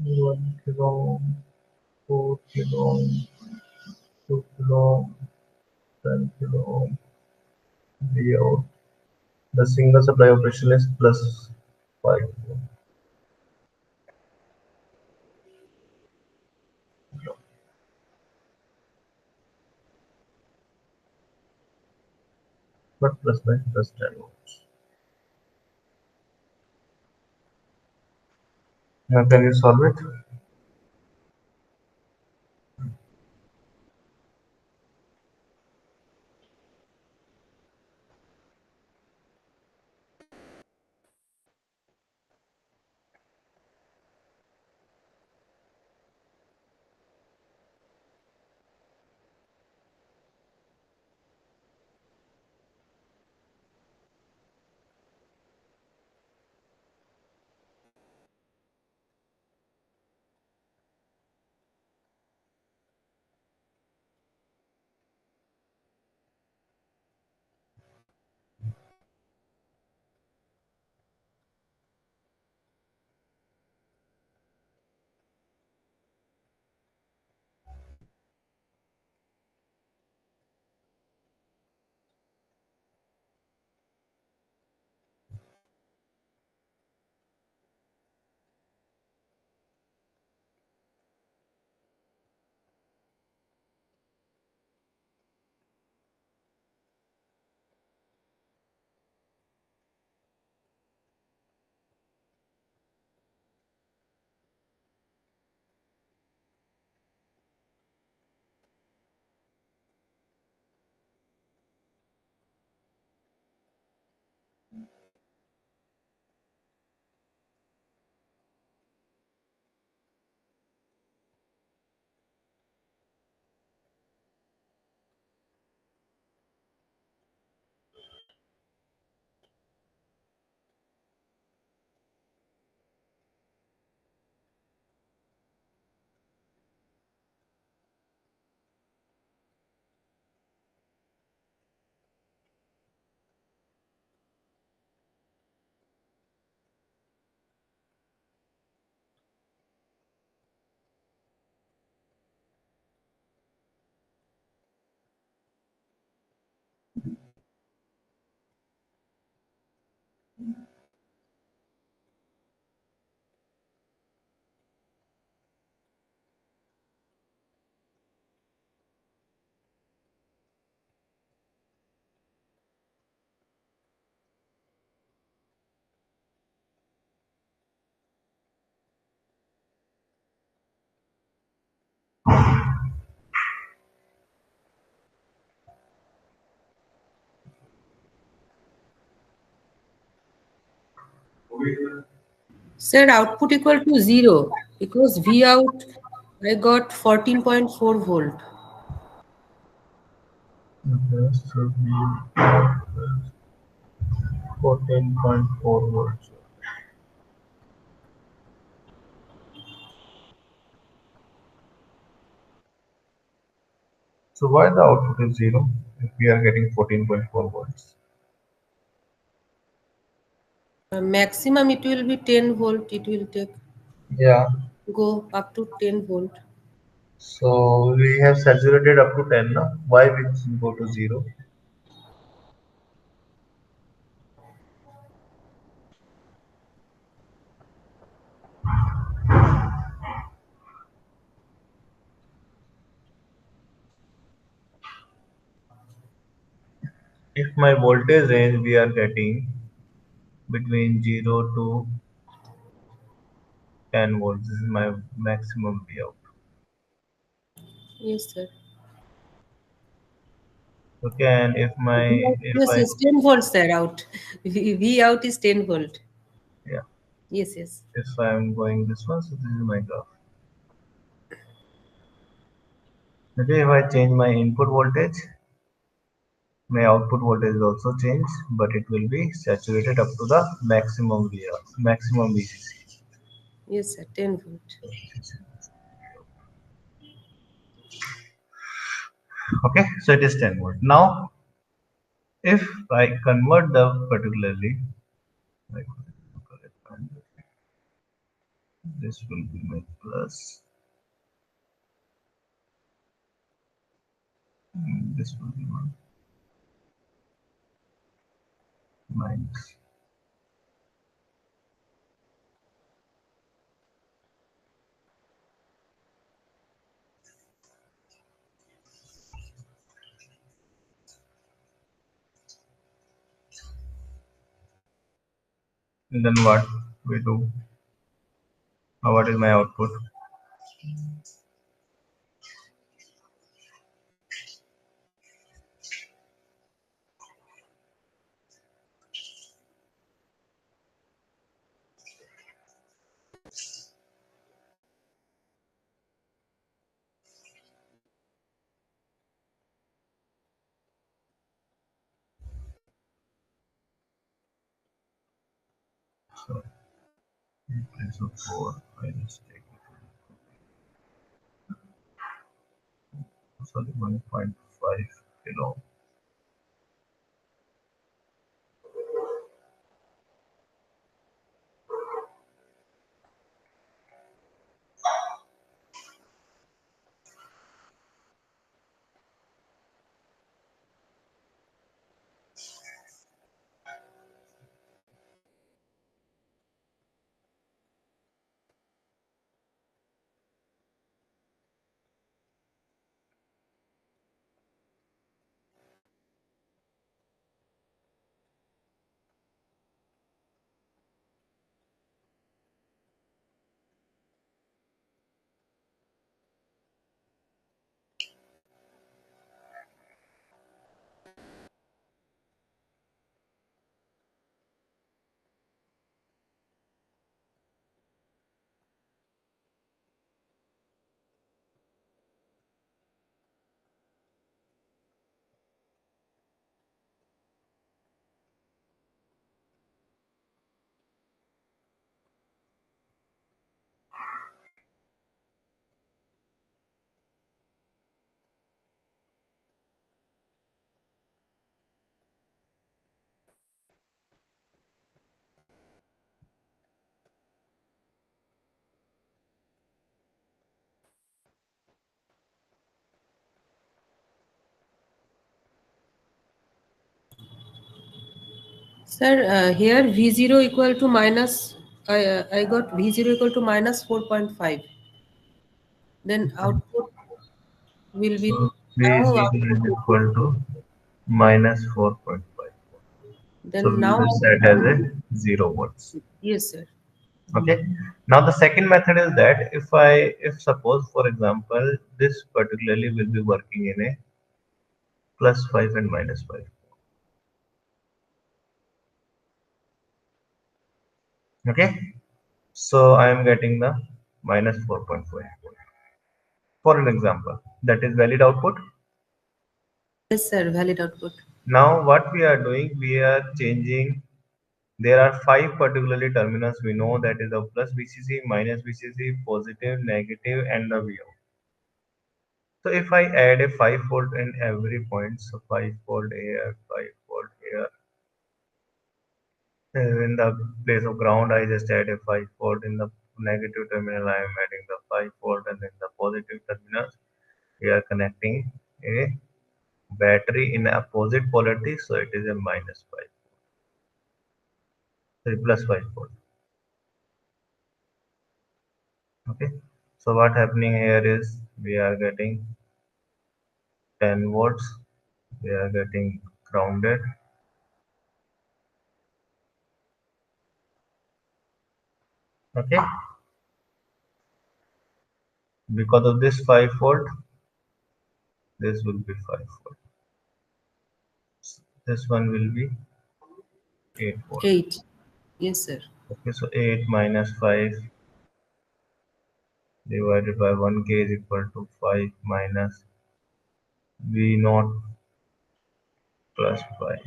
S3: One kilo, 4 kilo, 2 kilo, 10 kilo. Out. The single supply operation is plus 5. But plus 9 plus 10 volts. Now can you solve it?
S1: Sir, output equal to 0 because V out I got 14.4 volt.
S3: Okay, so we 14.4 volts. So why the output is 0 if we are getting 14.4 volts?
S1: Maximum it will be 10 volt. It will take
S3: Yeah.
S1: go up to 10 volt.
S3: So we have saturated up to 10 now. Why we go to 0? If my voltage range we are getting between 0 to 10 volts, this is my maximum Vout.
S1: Yes, sir.
S3: Okay, and if
S1: Yes,
S3: I
S1: yes, 10 volts, sir. Out. V out is 10 volt.
S3: yeah,
S1: Yes, yes.
S3: if I am going this one, so this is my graph. Okay, if I change my input voltage, my output voltage will also change, but it will be saturated up to the maximum VR, maximum VCC.
S1: Yes, sir. 10 volt.
S3: Okay, so it is 10 volt. Now, if I convert the particularly, like, this will be my plus, this will be my minus. And then what we do? What is my output? So in place of 4, I just take sorry 1.5 kilo.
S1: Sir, here V0 equal to minus, I got V0 equal to minus 4.5. Then output will be,
S3: So
S1: now
S3: V0 is
S1: output,
S3: equal to minus 4.5. So
S1: then
S3: we
S1: now,
S3: will set as a 0 volts.
S1: yes, sir.
S3: Okay. Now the second method is that if suppose for example this particularly will be working in a plus 5 and minus 5. Okay. So I am getting the minus 4.5 for an example. That is valid output.
S1: Yes, sir, valid output.
S3: Now what we are doing, we are changing. There are five particularly terminals we know, that is the plus VCC, minus VCC, positive, negative, and the VO. So if I add a 5 volt in every point, so 5 volt here, 5 volt here, in the place of ground, I just add a 5 volt. In the negative terminal, I am adding the 5 volt, and in the positive terminals, we are connecting a battery in opposite polarity, so it is a minus 5, sorry, plus 5 volt. Okay, so what happening here is we are getting 10 volts, we are getting grounded. Okay, because of this 5 volt, this will be 5 volt, this one will be 8 volt.
S1: 8. Yes, sir.
S3: Okay, so 8 minus 5 divided by 1k is equal to 5 minus v naught plus 5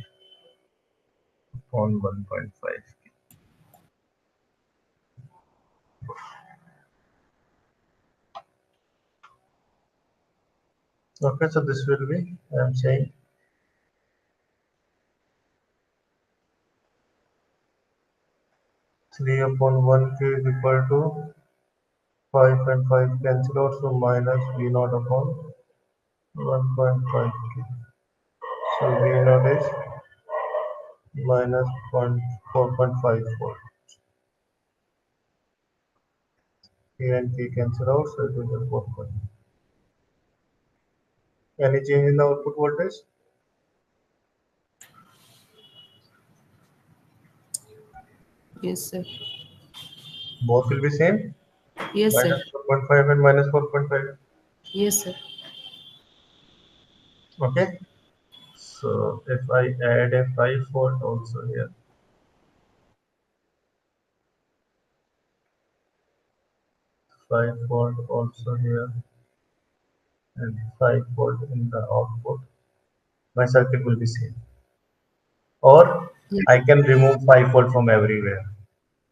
S3: upon 1.5. Okay, so this will be, I am saying, 3 upon 1k is equal to 5 and 5 cancel out, so minus v naught upon 1.5k. So v naught is minus 4.54. K and K cancel out, so it will be 4. Any change in the output voltage?
S1: Yes, sir.
S3: Both will be same,
S1: Yes, sir.
S3: minus 4.5 and minus 4.5.
S1: Yes, sir.
S3: Okay, so if I add a 5 volt also here, 5 volt also here, and 5 volt in the output, my circuit will be same. Or
S1: Yes.
S3: I can remove 5 volt from everywhere.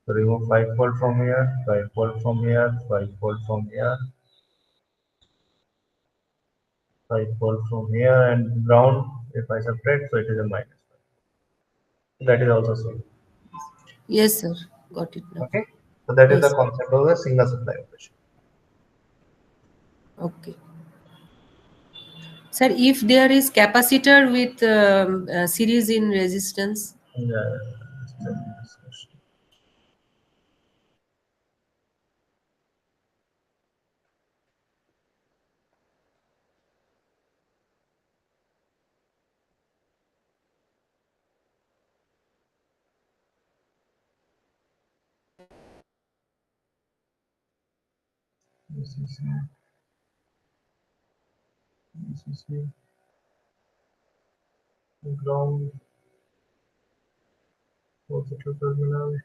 S3: So remove 5 volt from here, 5 volt from here, 5 volt from here, 5 volt from here, and ground, if I subtract, so it is a minus 5. That is also same.
S1: Yes, sir. Got it now.
S3: Okay, so that is the
S1: Yes.
S3: concept of the single supply operation.
S1: Okay. Sir, if there is capacitor with series in resistance,
S3: Yeah, just let me discuss. This is the ground, positive terminal.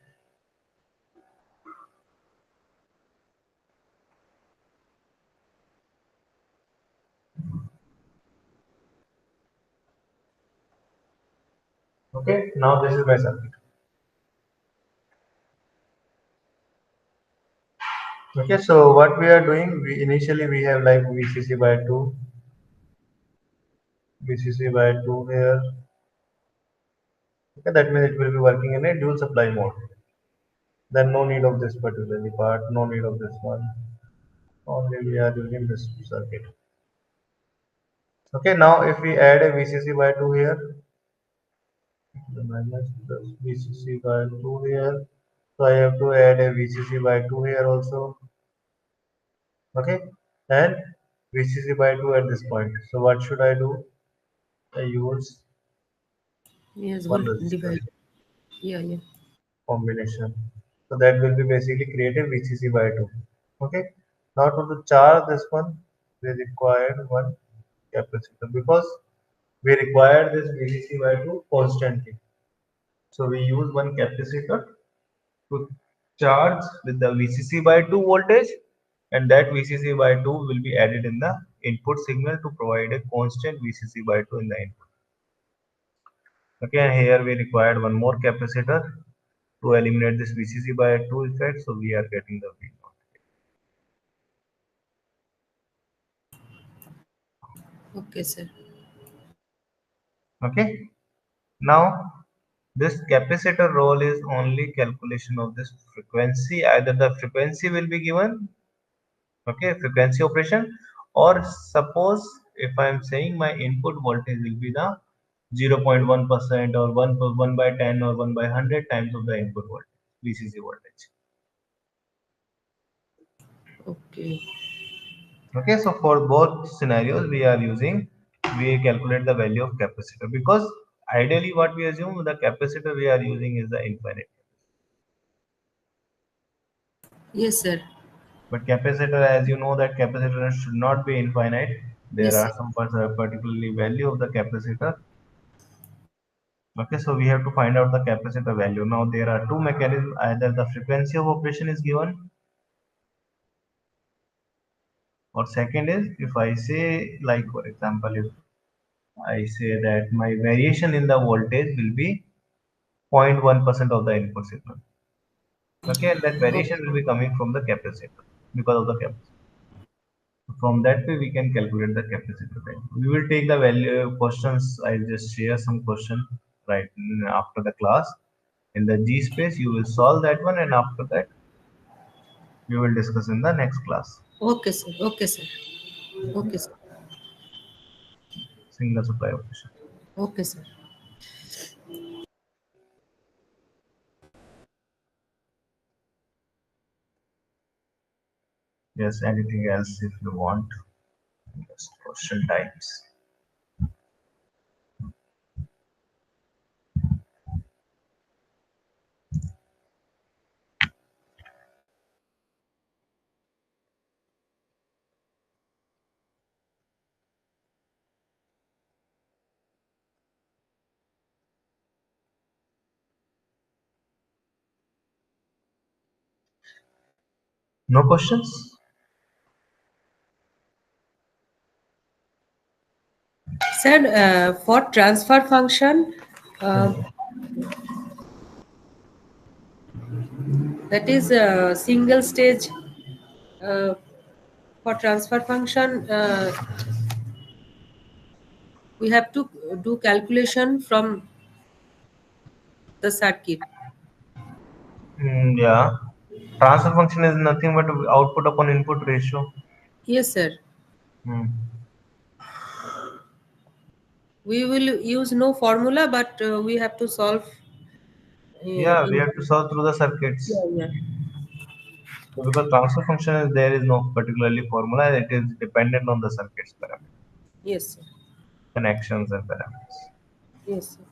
S3: Okay, now this is my circuit. Okay, so what we are doing, we initially we have like VCC by 2, VCC by 2 here. Okay, that means it will be working in a dual supply mode. Then no need of this particular part, no need of this one. Only we are using this circuit. Okay, now if we add a VCC by 2 here, minus plus VCC by 2 here. So I have to add a VCC by 2 here also. Okay, and VCC by 2 at this point. So what should I do? I use
S1: Yes,
S3: one
S1: whole
S3: resistor
S1: divided. Yeah, yeah.
S3: combination. So that will be basically created VCC by 2. Okay. Now to charge this one, we required one capacitor because we require this VCC by 2 constantly. So we use one capacitor to charge with the VCC by 2 voltage, and that VCC by 2 will be added in the input signal to provide a constant VCC by 2 in the input. Okay, and here we required one more capacitor to eliminate this VCC by 2 effect, so we are getting the V naught.
S1: Okay, sir.
S3: Okay, now this capacitor role is only calculation of this frequency. Either the frequency will be given, okay, frequency operation, or suppose if I am saying my input voltage will be the 0.1% or 1 by 10 or 1 by 100 times of the input voltage, VCC voltage.
S1: Okay.
S3: Okay, so for both scenarios we calculate the value of capacitor because ideally what we assume the capacitor we are using is the infinite.
S1: Yes, sir.
S3: But capacitor, as you know, that capacitor should not be infinite. There
S1: Yes,
S3: are
S1: sir.
S3: some particularly value of the capacitor. Okay, so we have to find out the capacitor value. Now there are two mechanisms. Either the frequency of operation is given, or second is if I say, like for example, if I say that my variation in the voltage will be 0.1% of the input signal. Okay, and that
S1: Okay.
S3: variation will be coming from the capacitor because of the capacitor. From that way, we can calculate the capacitor value. We will take the value questions. I just share some question right after the class. In the G space, you will solve that one, and after that, we will discuss in the next class.
S1: Okay, sir. Okay, sir. Okay, sir.
S3: Single supply operation.
S1: Okay, sir.
S3: Yes, anything else if you want. Just question types. No questions?
S1: Sir, for transfer function, uh,
S3: Hmm.
S1: that is a single stage. Uh, for transfer function, we have to do calculation from the circuit.
S3: Yeah. Transfer function is nothing but output upon input ratio.
S1: Yes, sir.
S3: Hmm.
S1: We will use no formula, but we have to solve
S3: Yeah, we
S1: in.
S3: have to solve through the circuits.
S1: Yeah, yeah.
S3: So because transfer function is there is no particularly formula, it is dependent on the circuits parameters,
S1: Yes, sir.
S3: connections and parameters.
S1: Yes, sir.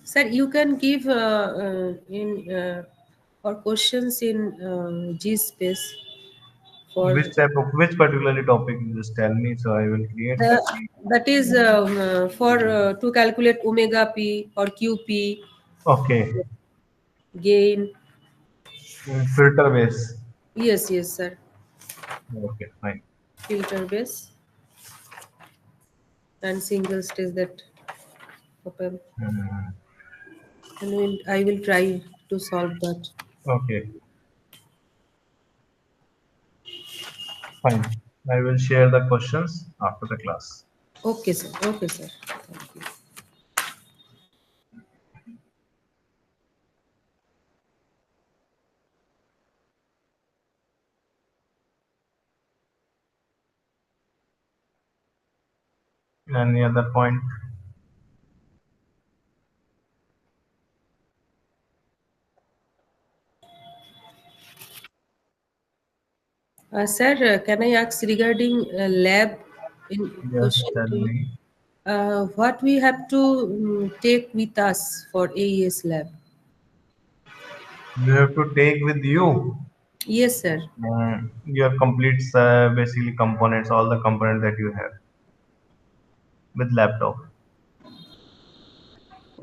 S1: Sir, you can give in or questions in G space for
S3: Which type of which particularly topic you just tell me so I will create
S1: the
S3: that.
S1: that is for to calculate omega p or qp
S3: Okay.
S1: gain.
S3: Filter base.
S1: Yes, yes, sir.
S3: Okay, fine.
S1: Filter base and single stage that open,
S3: Hmm.
S1: and I will try to solve that.
S3: Okay, fine. I will share the questions after the class.
S1: Okay, sir. Okay, sir. Thank you.
S3: Any other point?
S1: Sir, can I ask regarding lab in
S3: Yes,
S1: question
S3: tell
S1: to you?
S3: me.
S1: What we have to take with us for AES lab?
S3: You have to take with you
S1: Yes, sir.
S3: your complete basically components, all the components that you have with laptop.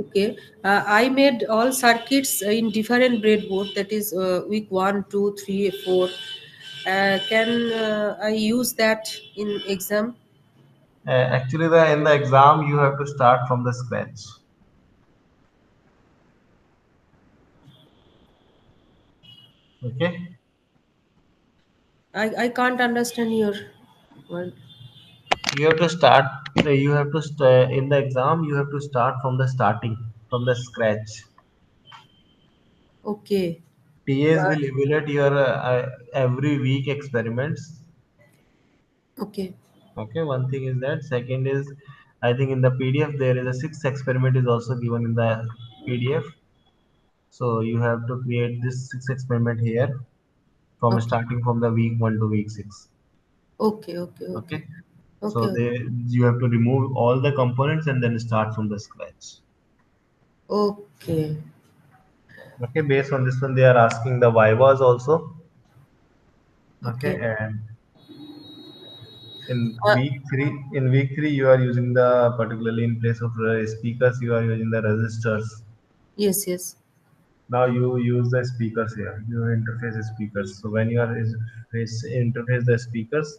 S1: Okay. I made all circuits in different breadboard. That is week 1, 2, 3, 4. Can I use that in exam?
S3: Actually, in the exam you have to start from the scratch. Okay.
S1: I can't understand your word.
S3: You have to start. You have to in the exam. You have to start from the starting, from the scratch.
S1: Okay.
S3: TAs
S1: Uh,
S3: will evaluate your every week experiments.
S1: okay.
S3: Okay, one thing is that. Second is, I think in the PDF there is a sixth experiment is also given in the PDF. So you have to create this sixth experiment here from
S1: Okay.
S3: starting from the week 1 to week 6.
S1: Okay. Okay.
S3: Okay.
S1: Okay.
S3: So
S1: Okay.
S3: you have to remove all the components and then start from the scratch.
S1: Okay.
S3: Okay, based on this one, they are asking the Vivas also. Okay,
S1: Okay.
S3: and
S1: Uh,
S3: in week three, you are using the particularly in place of speakers, you are using the resistors.
S1: yes. Yes.
S3: Now you use the speakers here. You interface the speakers. So when you are interface the speakers,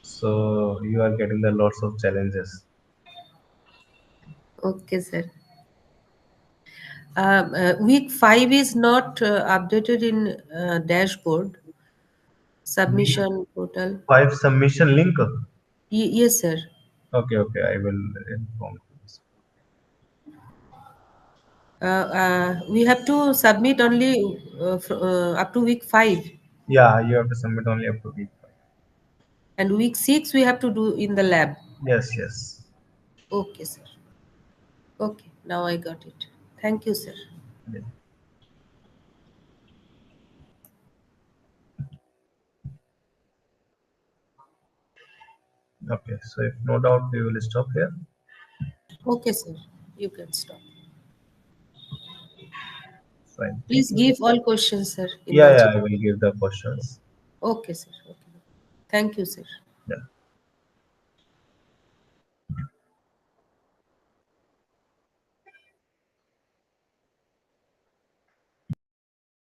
S3: so you are getting the lots of challenges.
S1: Okay, sir. Week 5 is not updated in dashboard
S3: Week
S1: submission portal.
S3: 5 submission link.
S1: Yes, sir.
S3: Okay, okay, I will inform you.
S1: We have to submit only up to week 5,
S3: Yeah, you have to submit only up to week 5.
S1: and week 6 we have to do in the lab.
S3: Yes, yes.
S1: Okay, sir. Okay, now I got it. Thank you, sir.
S3: Yeah. Okay, so if no doubt, we will stop here.
S1: Okay, sir. You can stop.
S3: Fine. Thank
S1: Please
S3: you.
S1: give all questions, sir, in
S3: Yeah,
S1: the
S3: yeah,
S1: chat.
S3: I will give the questions.
S1: Okay, sir. Okay. Thank you, sir.
S3: Yeah.